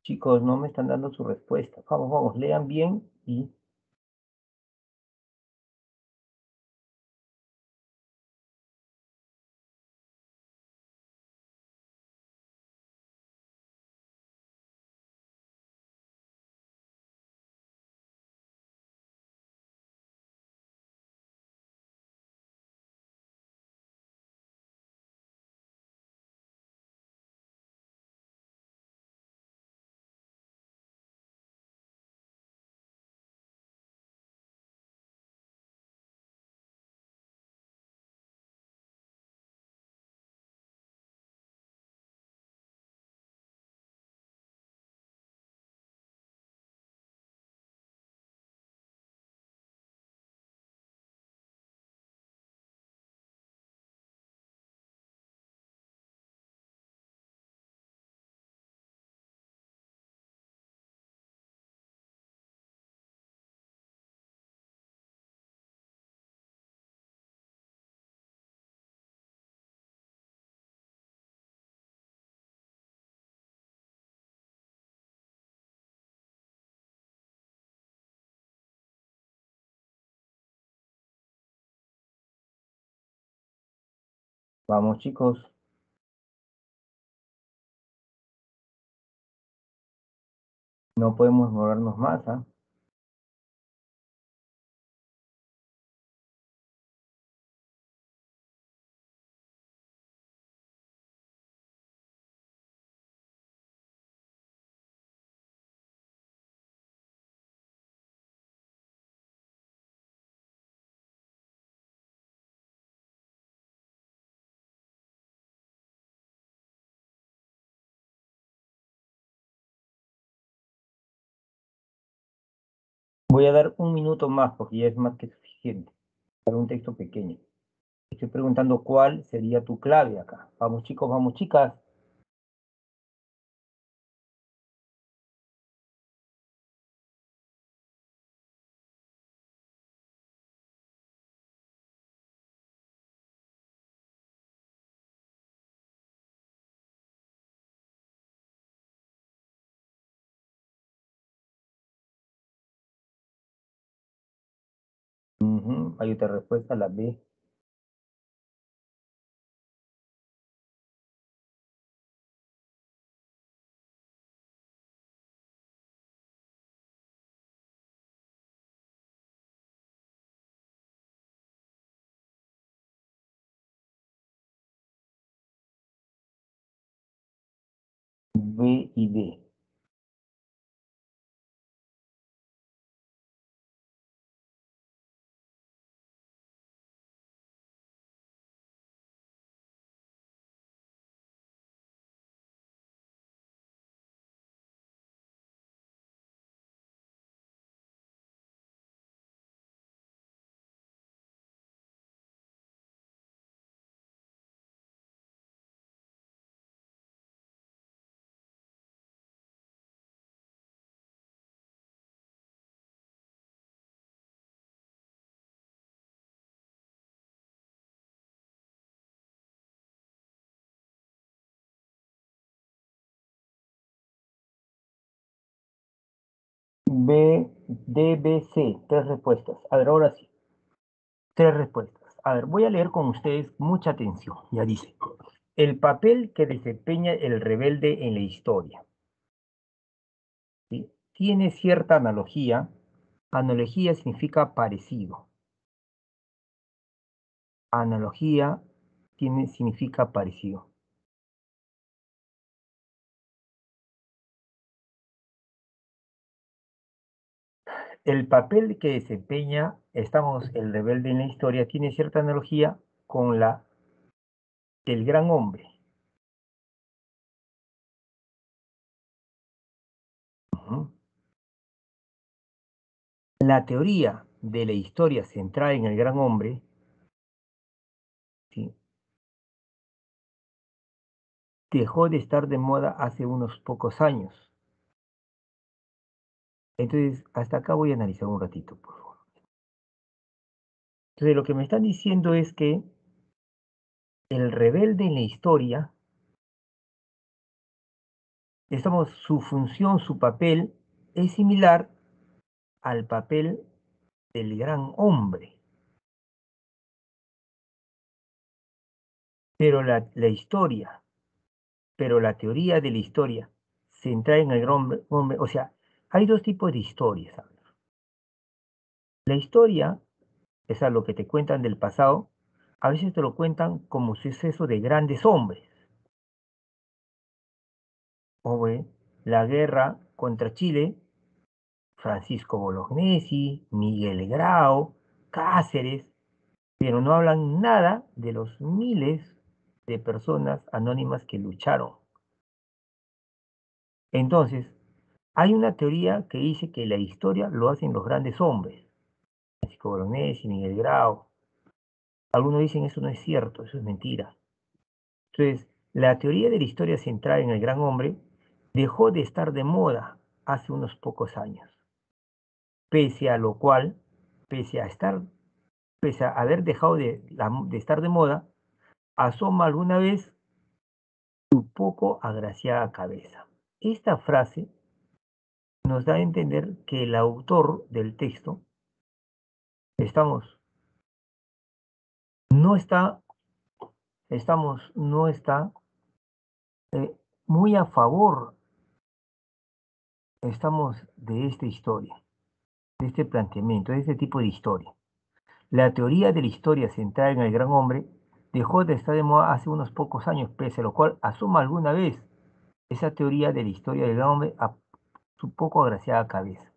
chicos, no me están dando su respuesta. Vamos, vamos, lean bien y Vamos, chicos. No podemos movernos más, ¿ah? Voy a dar un minuto más porque ya es más que suficiente para un texto pequeño. Estoy preguntando cuál sería tu clave acá. Vamos, chicos, vamos, chicas. Hay otra respuesta, la B. B y D. B, D, B, C. Tres respuestas. A ver, ahora sí. Tres respuestas. A ver, voy a leer con ustedes mucha atención. Ya dice. El papel que desempeña el rebelde en la historia, ¿sí? Tiene cierta analogía. Analogía significa parecido. Analogía significa parecido. El papel que desempeña, el rebelde en la historia, tiene cierta analogía con la del gran hombre. Ujú. La teoría de la historia centrada en el gran hombre, ¿sí?, dejó de estar de moda hace unos pocos años. Entonces, hasta acá voy a analizar un ratito, por favor. Entonces, lo que me están diciendo es que el rebelde en la historia, su función, su papel, es similar al papel del gran hombre. Pero la historia, pero la teoría de la historia centrada en el hombre, o sea, hay dos tipos de historias. ¿Sabes? La historia, es a lo que te cuentan del pasado, a veces te lo cuentan como suceso de grandes hombres, como la guerra contra Chile, Francisco Bolognesi, Miguel Grau, Cáceres, pero no hablan nada de los miles de personas anónimas que lucharon. Entonces, hay una teoría que dice que la historia lo hacen los grandes hombres, Francisco Bolognesi, Miguel Grau. Algunos dicen eso no es cierto, eso es mentira. Entonces, la teoría de la historia centrada en el gran hombre dejó de estar de moda hace unos pocos años, pese a lo cual, pese a estar, pese a haber dejado de estar de moda, asoma alguna vez su poco agraciada cabeza. Esta frase nos da a entender que el autor del texto, estamos, no está no está muy a favor, de esta historia, de este planteamiento, de este tipo de historia. La teoría de la historia centrada en el gran hombre dejó de estar de moda hace unos pocos años, pese a lo cual asoma alguna vez esa teoría de la historia del gran hombre a su poco agraciada cabeza.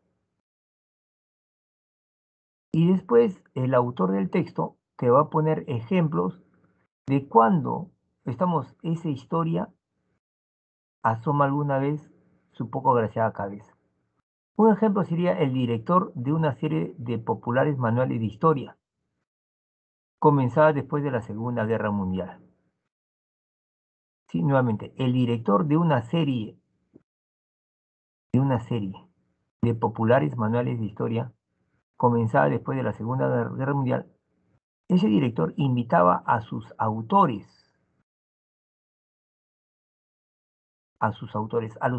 Y después el autor del texto te va a poner ejemplos de cuando esa historia asoma alguna vez su poco agraciada cabeza. Un ejemplo sería el director de una serie de populares manuales de historia, comenzada después de la Segunda Guerra Mundial. Sí, nuevamente, el director de una serie de populares manuales de historia, comenzada después de la Segunda Guerra Mundial, ese director invitaba ¿a los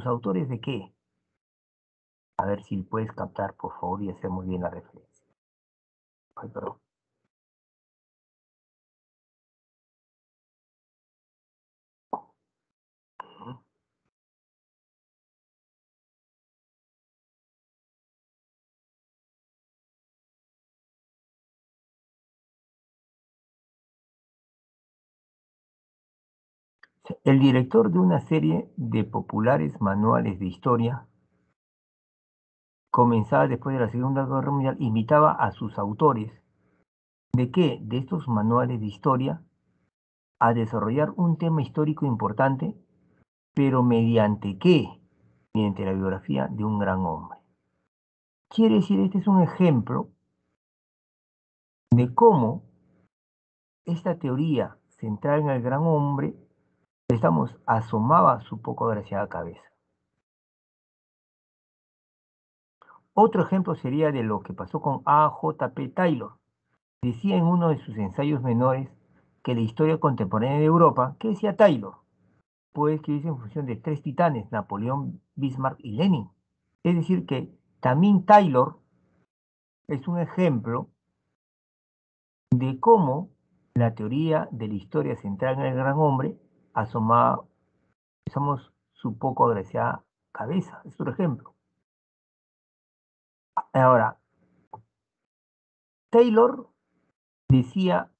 autores de qué? A ver si puedes captar, por favor, y hacemos bien la referencia. Ay, perdón. El director de una serie de populares manuales de historia, comenzada después de la Segunda Guerra Mundial, invitaba a sus autores ¿de qué? De estos manuales de historia a desarrollar un tema histórico importante, pero ¿mediante qué? Mediante la biografía de un gran hombre. Quiere decir, este es un ejemplo de cómo esta teoría centrada en el gran hombre, asomaba su poco agraciada cabeza. Otro ejemplo sería de lo que pasó con A. J. P. Taylor. Decía en uno de sus ensayos menores que la historia contemporánea de Europa, ¿qué decía Taylor? Puede escribirse en función de tres titanes, Napoleón, Bismarck y Lenin. Es decir, que también Taylor es un ejemplo de cómo la teoría de la historia centrada en el gran hombre asomaba, su poco agraciada cabeza. Es otro ejemplo. Ahora, Taylor decía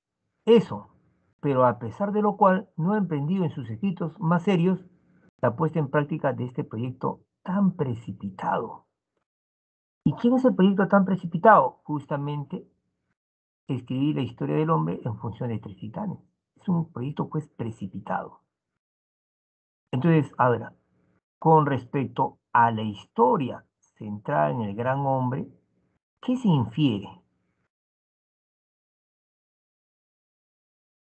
eso, pero a pesar de lo cual no ha emprendido en sus escritos más serios la puesta en práctica de este proyecto tan precipitado. ¿Y quién es el proyecto tan precipitado? Justamente escribir la historia del hombre en función de tres titanes. Es un proyecto pues precipitado. Entonces, ahora, con respecto a la historia centrada en el gran hombre, ¿qué se infiere?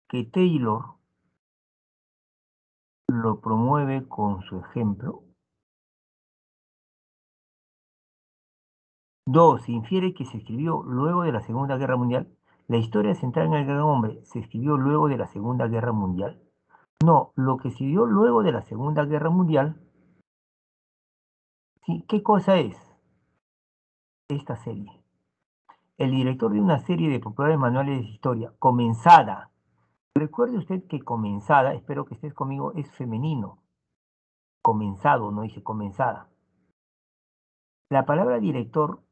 Que Taylor lo promueve con su ejemplo. Dos, se infiere que se escribió luego de la Segunda Guerra Mundial. La historia centrada en el gran hombre se escribió luego de la Segunda Guerra Mundial. No, lo que se dio luego de la Segunda Guerra Mundial, ¿sí? ¿Qué cosa es esta serie? El director de una serie de populares manuales de historia, comenzada. Recuerde usted que comenzada, espero que estés conmigo, es femenino. Comenzado, no dice comenzada. La palabra director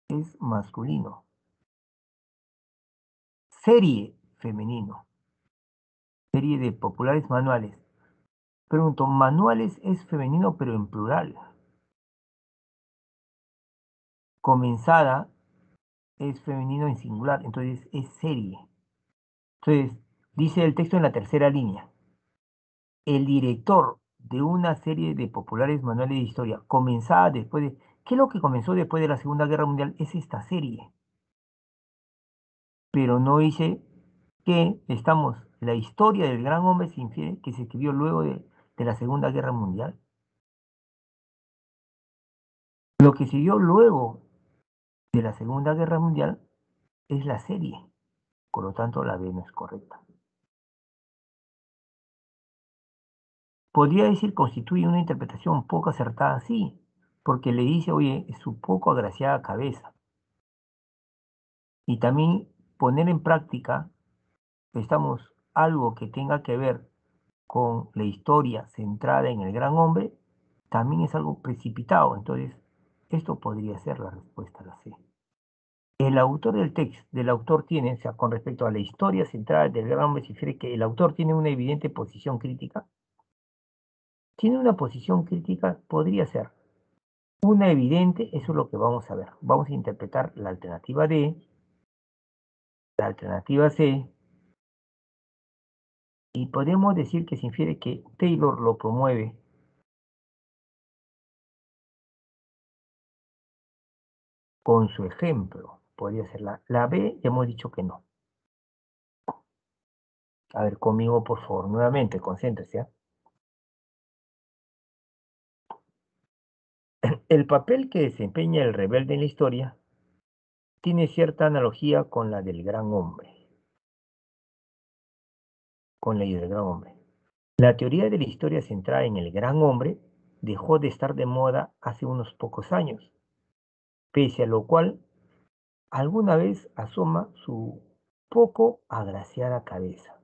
es masculino. Serie, femenino. Serie de populares manuales. Pregunto, manuales es femenino pero en plural. Comenzada es femenino en singular, entonces es serie. Entonces, dice el texto en la tercera línea. El director de una serie de populares manuales de historia, comenzada después de... ¿Qué es lo que comenzó después de la Segunda Guerra Mundial? Es esta serie. Pero no dice que la historia del gran hombre se infiere que se escribió luego de la Segunda Guerra Mundial. Lo que siguió luego de la Segunda Guerra Mundial es la serie. Por lo tanto, la B no es correcta. Podría decir constituye una interpretación poco acertada, sí, porque le dice, oye, es su poco agraciada cabeza. Y también poner en práctica, algo que tenga que ver con la historia centrada en el gran hombre, también es algo precipitado. Entonces, esto podría ser la respuesta a la C. El autor del autor tiene, o sea, con respecto a la historia centrada del gran hombre, se refiere que el autor tiene una evidente posición crítica. Tiene una posición crítica, podría ser una evidente, eso es lo que vamos a ver. Vamos a interpretar la alternativa D, la alternativa C, y podemos decir que se infiere que Taylor lo promueve con su ejemplo. Podría ser la B, ya hemos dicho que no. A ver, conmigo, por favor, nuevamente, concéntrese. ¿Ah? El papel que desempeña el rebelde en la historia tiene cierta analogía con la del gran hombre, con la idea del gran hombre. La teoría de la historia centrada en el gran hombre dejó de estar de moda hace unos pocos años, pese a lo cual alguna vez asoma su poco agraciada cabeza.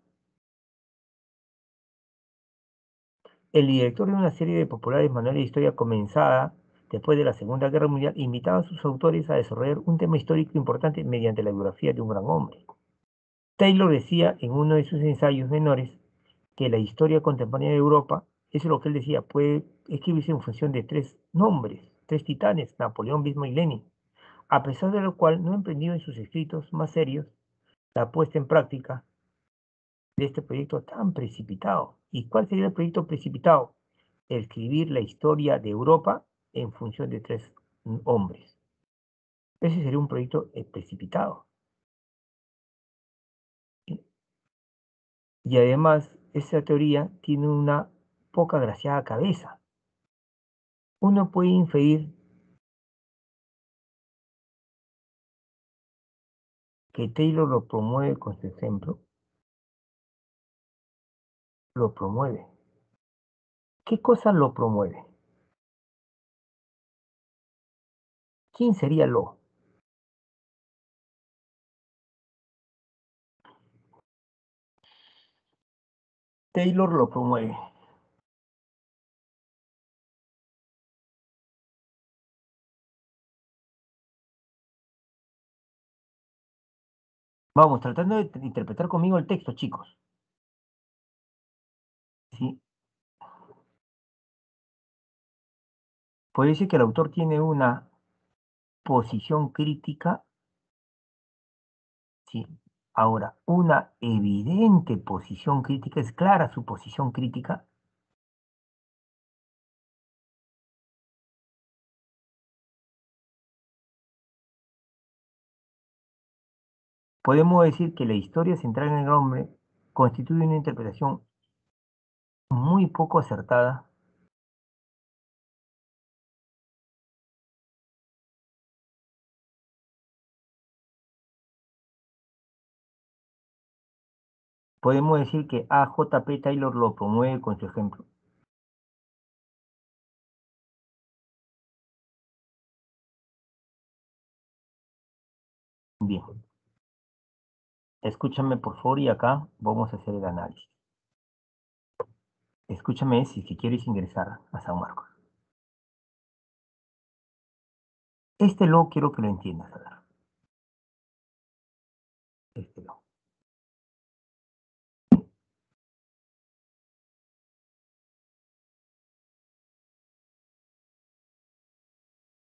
El director de una serie de populares manuales de historia comenzada después de la Segunda Guerra Mundial invitaba a sus autores a desarrollar un tema histórico importante mediante la biografía de un gran hombre. Taylor decía en uno de sus ensayos menores que la historia contemporánea de Europa, eso es lo que él decía, puede escribirse en función de tres nombres, tres titanes, Napoleón, Bismarck y Lenin, a pesar de lo cual no emprendió en sus escritos más serios la puesta en práctica de este proyecto tan precipitado. ¿Y cuál sería el proyecto precipitado? Escribir la historia de Europa en función de tres hombres. Ese sería un proyecto precipitado. Y además, esa teoría tiene una poca graciada cabeza. Uno puede inferir que Taylor lo promueve con su ejemplo, lo promueve. ¿Qué cosa lo promueve? ¿Quién sería lo? Taylor lo promueve. Vamos, tratando de interpretar conmigo el texto, chicos. ¿Sí? Puede decir que el autor tiene una posición crítica, ¿sí? Ahora, una evidente posición crítica, es clara su posición crítica. Podemos decir que la historia central en el hombre constituye una interpretación muy poco acertada. Podemos decir que A. J. P. Taylor lo promueve con su ejemplo. Bien, escúchame por favor y acá vamos a hacer el análisis. Escúchame si quieres ingresar a San Marcos. Este lo quiero que lo entiendas, a ver. Este lo.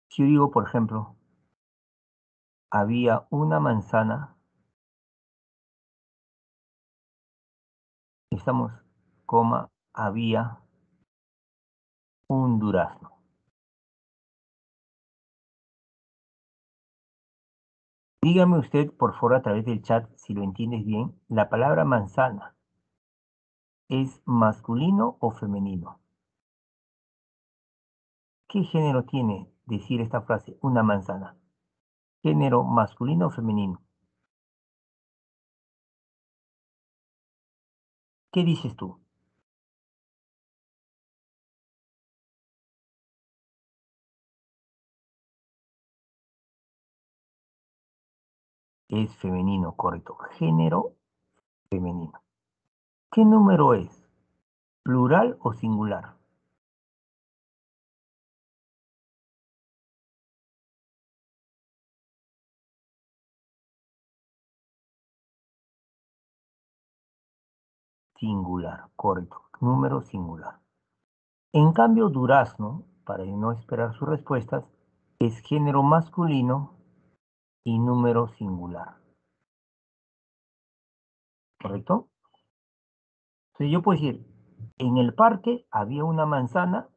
Si yo digo, por ejemplo, había una manzana, estamos, coma, había un durazno. Dígame usted, por favor, a través del chat, si lo entiendes bien, la palabra manzana, ¿es masculino o femenino? ¿Qué género tiene decir esta frase, una manzana? ¿Género masculino o femenino? ¿Qué dices tú? Es femenino, correcto. Género femenino. ¿Qué número es? ¿Plural o singular? Singular, correcto. Número singular. En cambio, durazno, para no esperar sus respuestas, es género masculino y número singular. ¿Correcto? Entonces yo puedo decir, en el parque había una manzana,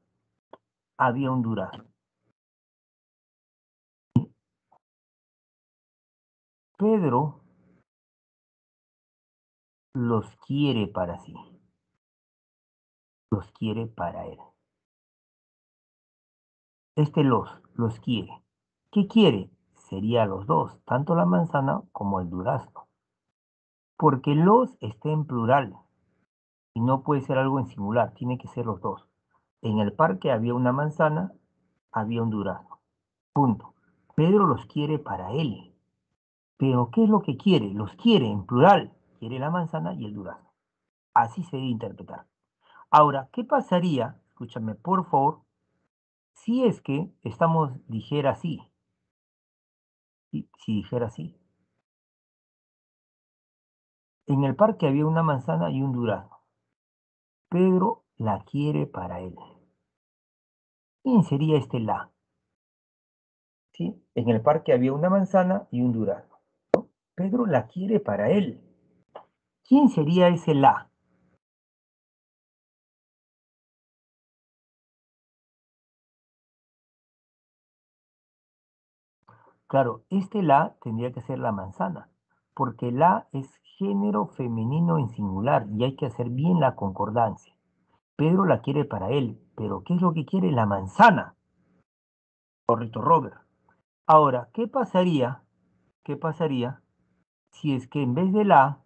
había un durazno. Pedro los quiere para sí, los quiere para él. Los quiere. ¿Qué quiere? Sería los dos, tanto la manzana como el durazno. Porque los está en plural y no puede ser algo en singular, tiene que ser los dos. En el parque había una manzana, había un durazno. Punto. Pedro los quiere para él. Pero ¿qué es lo que quiere? Los quiere en plural. Quiere la manzana y el durazno. Así se debe interpretar. Ahora, ¿qué pasaría? Escúchame, por favor, si es que dijera así. Si dijera así. En el parque había una manzana y un durazno. Pedro la quiere para él. ¿Quién sería este la? ¿Sí? En el parque había una manzana y un durazno. Pedro la quiere para él. ¿Quién sería ese la? Claro, este la tendría que ser la manzana, porque la es género femenino en singular y hay que hacer bien la concordancia. Pedro la quiere para él, pero ¿qué es lo que quiere? La manzana. Correcto, Robert. Ahora, ¿qué pasaría? ¿Qué pasaría si es que en vez de la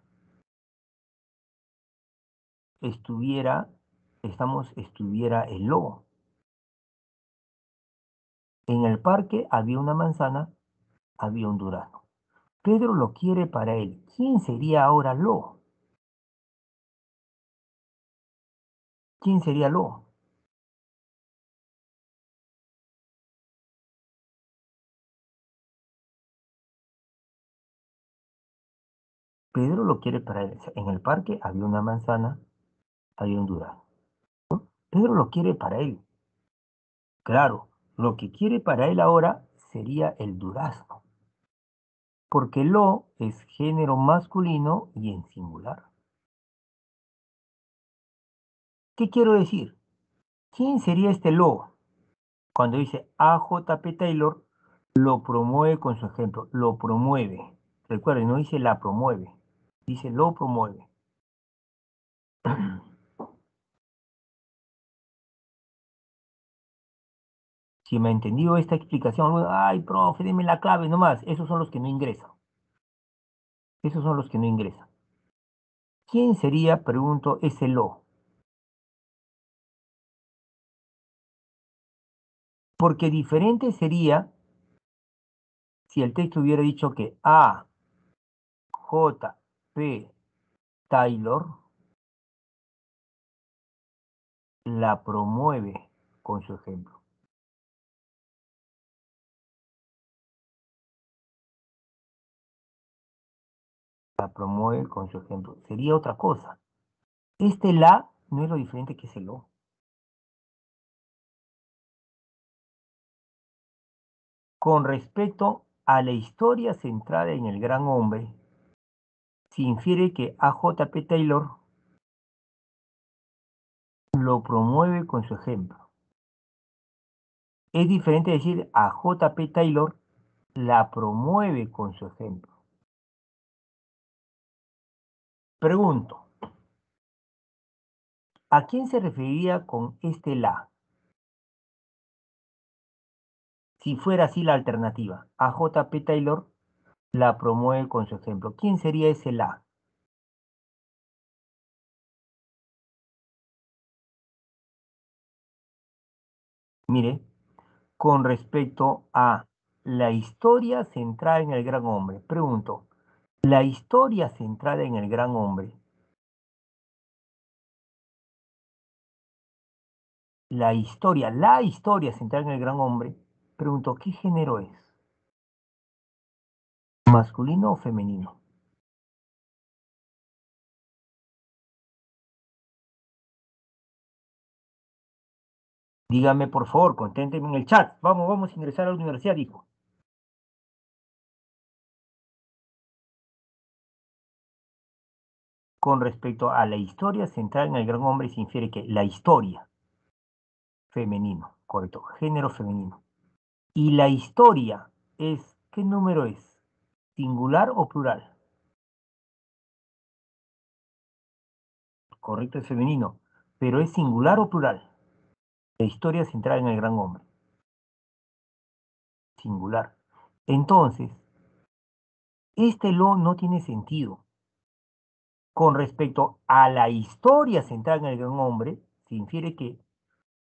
estuviera el lobo? En el parque había una manzana, había un durazno. Pedro lo quiere para él. ¿Quién sería ahora lo? ¿Quién sería lo? Pedro lo quiere para él. O sea, en el parque había una manzana, había un durazno. Pedro lo quiere para él. Claro, lo que quiere para él ahora sería el durazno, porque lo es género masculino y en singular. ¿Qué quiero decir? ¿Quién sería este lo? Cuando dice A J P Taylor, lo promueve con su ejemplo, lo promueve. Recuerden, no dice la promueve, dice lo promueve. Si me ha entendido esta explicación, ay, profe, deme la clave nomás. Esos son los que no ingresan. Esos son los que no ingresan. ¿Quién sería, pregunto, ese lo? Porque diferente sería si el texto hubiera dicho que A, J, P, Taylor la promueve con su ejemplo. La promueve con su ejemplo. Sería otra cosa. Este la no es lo diferente que ese lo. Con respecto a la historia centrada en el gran hombre, se infiere que A. J. P. Taylor lo promueve con su ejemplo. Es diferente decir a J. P. Taylor la promueve con su ejemplo. Pregunto, ¿a quién se referiría con este la? Si fuera así la alternativa, a J. P. Taylor la promueve con su ejemplo. ¿Quién sería ese la? Mire, con respecto a la historia centrada en el gran hombre. Pregunto, la historia centrada en el gran hombre la historia central en el gran hombre, pregunto, ¿qué género es? ¿Masculino o femenino? Dígame, por favor, conténteme en el chat. Vamos, vamos a ingresar a la universidad, hijo. Con respecto a la historia central en el gran hombre, se infiere que la historia, femenino, correcto, género femenino. Y la historia es, ¿qué número es? ¿Singular o plural? Correcto, es femenino. Pero ¿es singular o plural? La historia central en el gran hombre, singular. Entonces, este lo no tiene sentido. Con respecto a la historia central en el gran hombre, se infiere que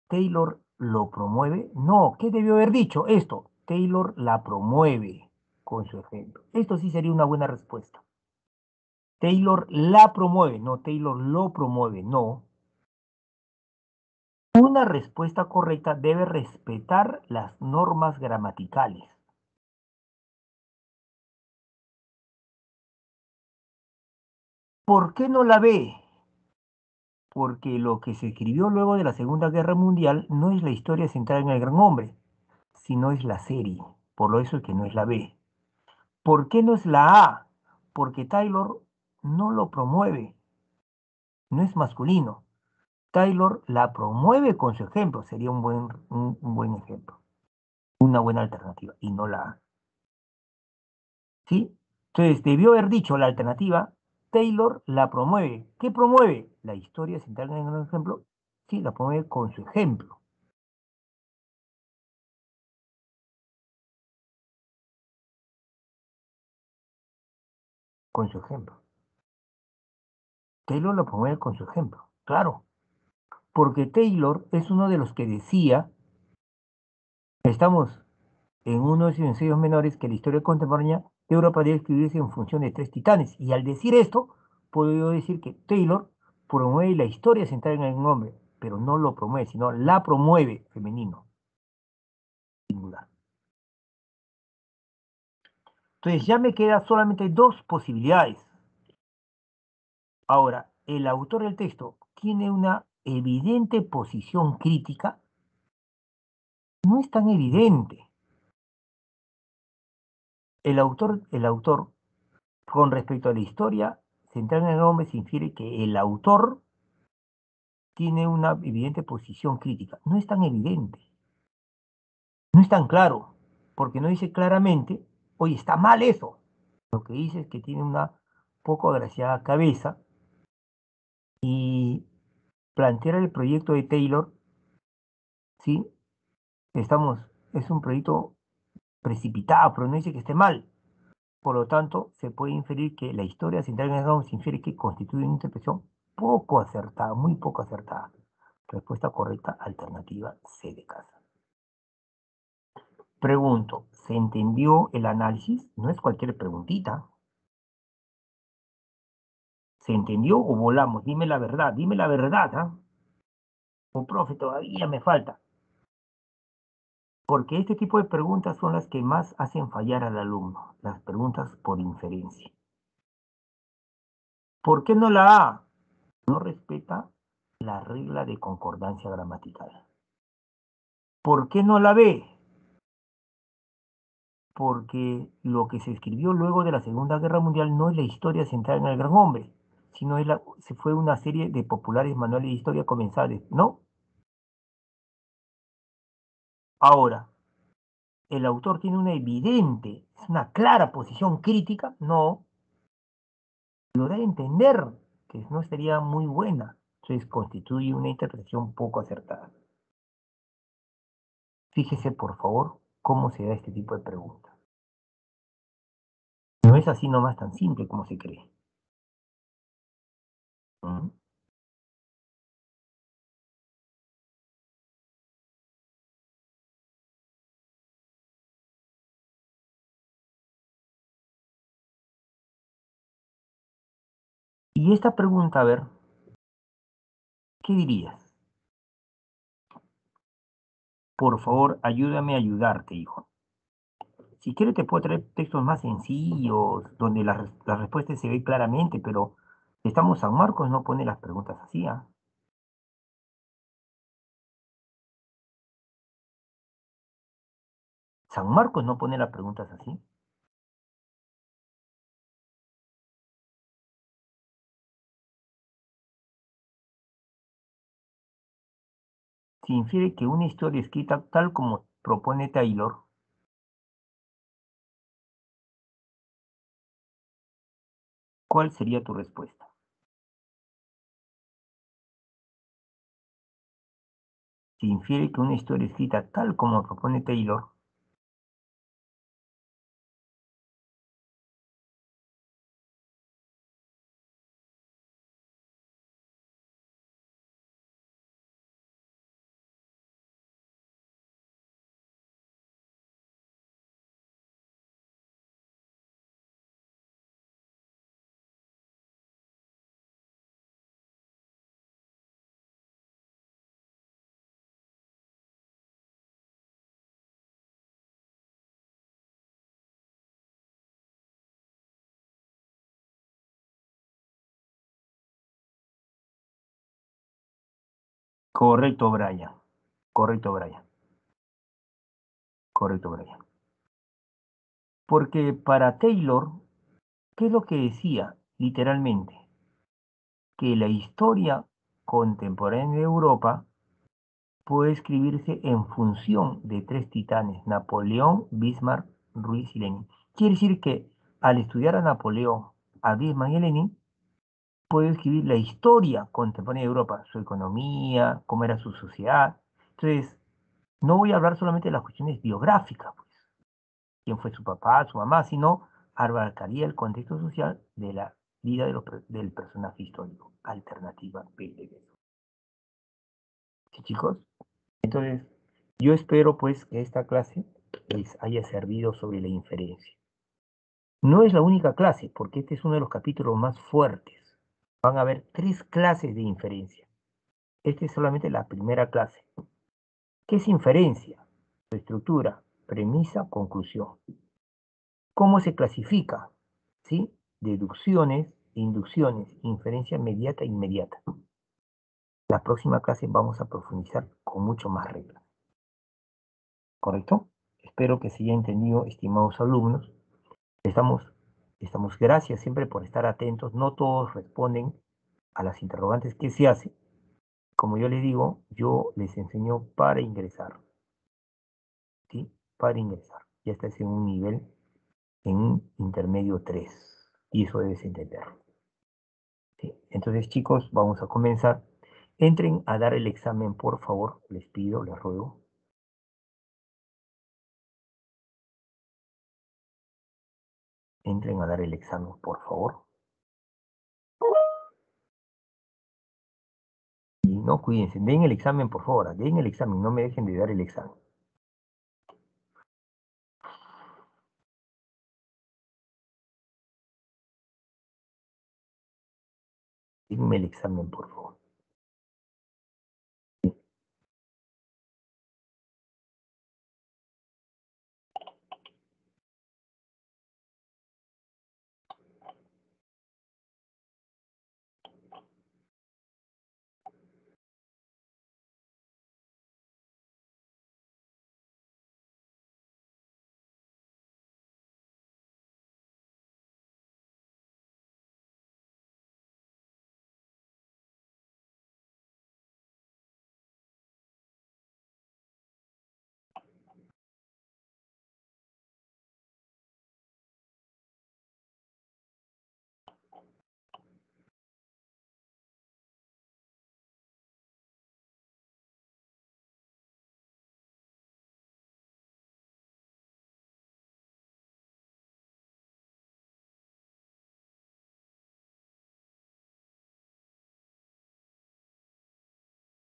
Taylor lo promueve. No, ¿qué debió haber dicho esto? Taylor la promueve con su ejemplo. Esto sí sería una buena respuesta. Taylor la promueve, no Taylor lo promueve, no. Una respuesta correcta debe respetar las normas gramaticales. ¿Por qué no la ve? Porque lo que se escribió luego de la Segunda Guerra Mundial no es la historia central en el gran hombre, sino es la serie. Por lo eso es que no es la B. ¿Por qué no es la A? Porque Taylor no lo promueve, no es masculino. Taylor la promueve con su ejemplo, sería un buen ejemplo, una buena alternativa, y no la A. ¿Sí? Entonces, debió haber dicho la alternativa, Taylor la promueve. ¿Qué promueve? La historia central en el ejemplo. Sí, la promueve con su ejemplo, con su ejemplo. Taylor la promueve con su ejemplo, claro, porque Taylor es uno de los que decía, estamos en uno de sus ensayos menores, que la historia contemporánea de Europa debe escribirse en función de tres titanes. Y al decir esto, puedo decir que Taylor promueve la historia central en el hombre, pero no lo promueve, sino la promueve femenino, singular. Entonces ya me quedan solamente dos posibilidades. Ahora, el autor del texto tiene una evidente posición crítica. No es tan evidente. El autor, con respecto a la historia central en el hombre, se infiere que el autor tiene una evidente posición crítica. No es tan evidente, no es tan claro, porque no dice claramente, oye, está mal eso. Lo que dice es que tiene una poco agraciada cabeza y plantear el proyecto de Taylor, ¿sí? Estamos, es un proyecto precipitado, pero no dice que esté mal. Por lo tanto, se puede inferir que la historia central en el drama se infiere que constituye una interpretación poco acertada, muy poco acertada. Respuesta correcta, alternativa C de casa. Pregunto, ¿se entendió el análisis? No es cualquier preguntita. ¿Se entendió o volamos? Dime la verdad, ¿ah? O profe, todavía me falta. Porque este tipo de preguntas son las que más hacen fallar al alumno, las preguntas por inferencia. ¿Por qué no la A? No respeta la regla de concordancia gramatical. ¿Por qué no la B? Porque lo que se escribió luego de la Segunda Guerra Mundial no es la historia centrada en el gran hombre, sino se fue una serie de populares manuales de historia comenzados, ¿no? Ahora, ¿el autor tiene una evidente, es una clara posición crítica? No, lo da a entender que no sería muy buena, entonces constituye una interpretación poco acertada. Fíjese, por favor, cómo se da este tipo de preguntas. No es así nomás tan simple como se cree. ¿Mm? Y esta pregunta, a ver, ¿qué dirías? Por favor, ayúdame a ayudarte, hijo. Si quieres te puedo traer textos más sencillos, donde la respuesta se ve claramente, pero estamos San Marcos, no pone las preguntas así, ¿ah? San Marcos no pone las preguntas así. Si infiere que una historia escrita tal como propone Taylor, ¿cuál sería tu respuesta? Si infiere que una historia escrita tal como propone Taylor, correcto, Brian. Correcto, Brian. Correcto, Brian. Porque para Taylor, ¿qué es lo que decía literalmente? Que la historia contemporánea de Europa puede escribirse en función de tres titanes, Napoleón, Bismarck, Ruiz y Lenin. Quiere decir que al estudiar a Napoleón, a Bismarck y a Lenin, puede escribir la historia contemporánea de Europa, su economía, cómo era su sociedad. Entonces, no voy a hablar solamente de las cuestiones biográficas, pues, quién fue su papá, su mamá, sino abarcaría el contexto social de la vida del personaje histórico. Alternativa B de eso. ¿Sí, chicos? Entonces, yo espero pues que esta clase les haya servido sobre la inferencia. No es la única clase, porque este es uno de los capítulos más fuertes. Van a haber tres clases de inferencia. Esta es solamente la primera clase. ¿Qué es inferencia? Su estructura, premisa, conclusión. ¿Cómo se clasifica? ¿Sí? Deducciones, inducciones, inferencia inmediata e inmediata. La próxima clase vamos a profundizar con mucho más reglas. ¿Correcto? Espero que se haya entendido, estimados alumnos. Estamos, gracias siempre por estar atentos. No todos responden a las interrogantes que se hacen. Como yo les digo, yo les enseño para ingresar, ¿sí? Para ingresar. Ya estás en un nivel, en un intermedio 3 y eso debes entenderlo, ¿sí? Entonces, chicos, vamos a comenzar. Entren a dar el examen, por favor. Les pido, les ruego. Entren a dar el examen, por favor. Y no cuídense, den el examen, por favor. Den el examen, no me dejen de dar el examen. Denme el examen, por favor.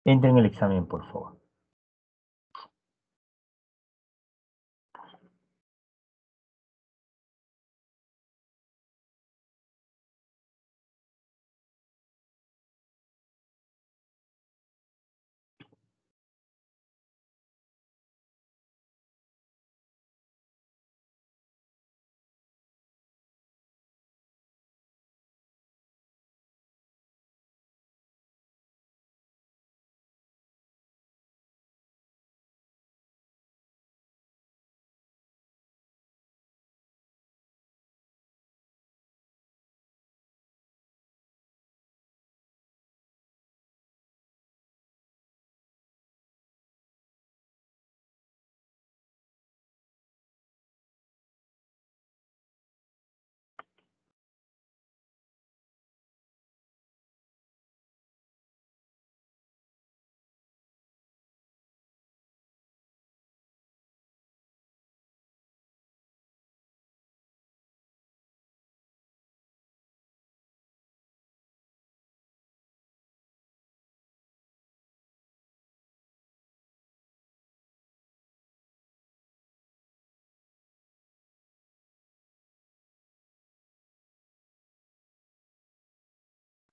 Entren el examen, por favor.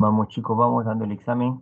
Vamos chicos, vamos dando el examen.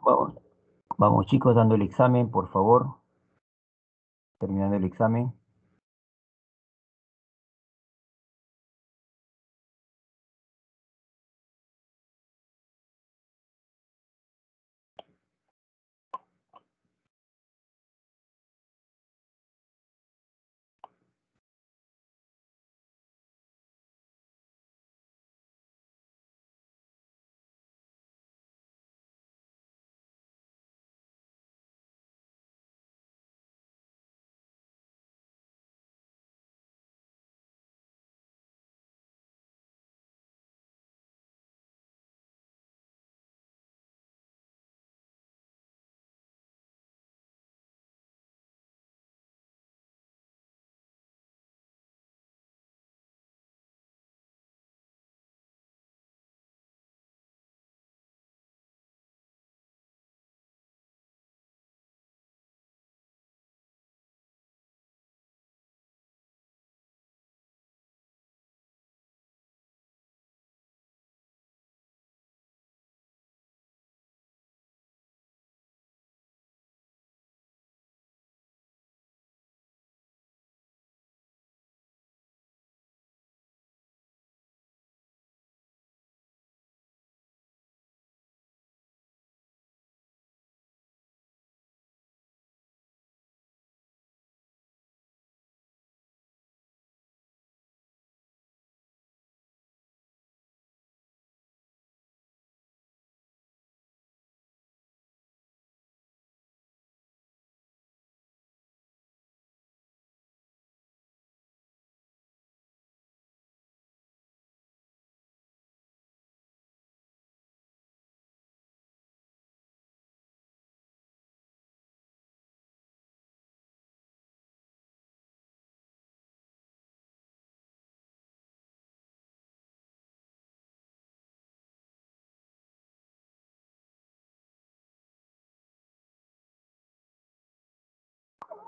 Vamos, vamos chicos, dando el examen, por favor. Terminando el examen.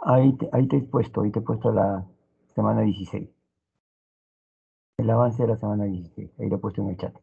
Ahí te he puesto la semana 16. El avance de la semana 16. Ahí lo he puesto en el chat.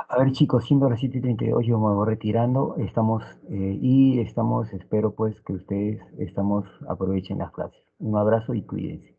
A ver, chicos, siendo las 7:32, yo me voy retirando. Espero pues que ustedes aprovechen las clases. Un abrazo y cuídense.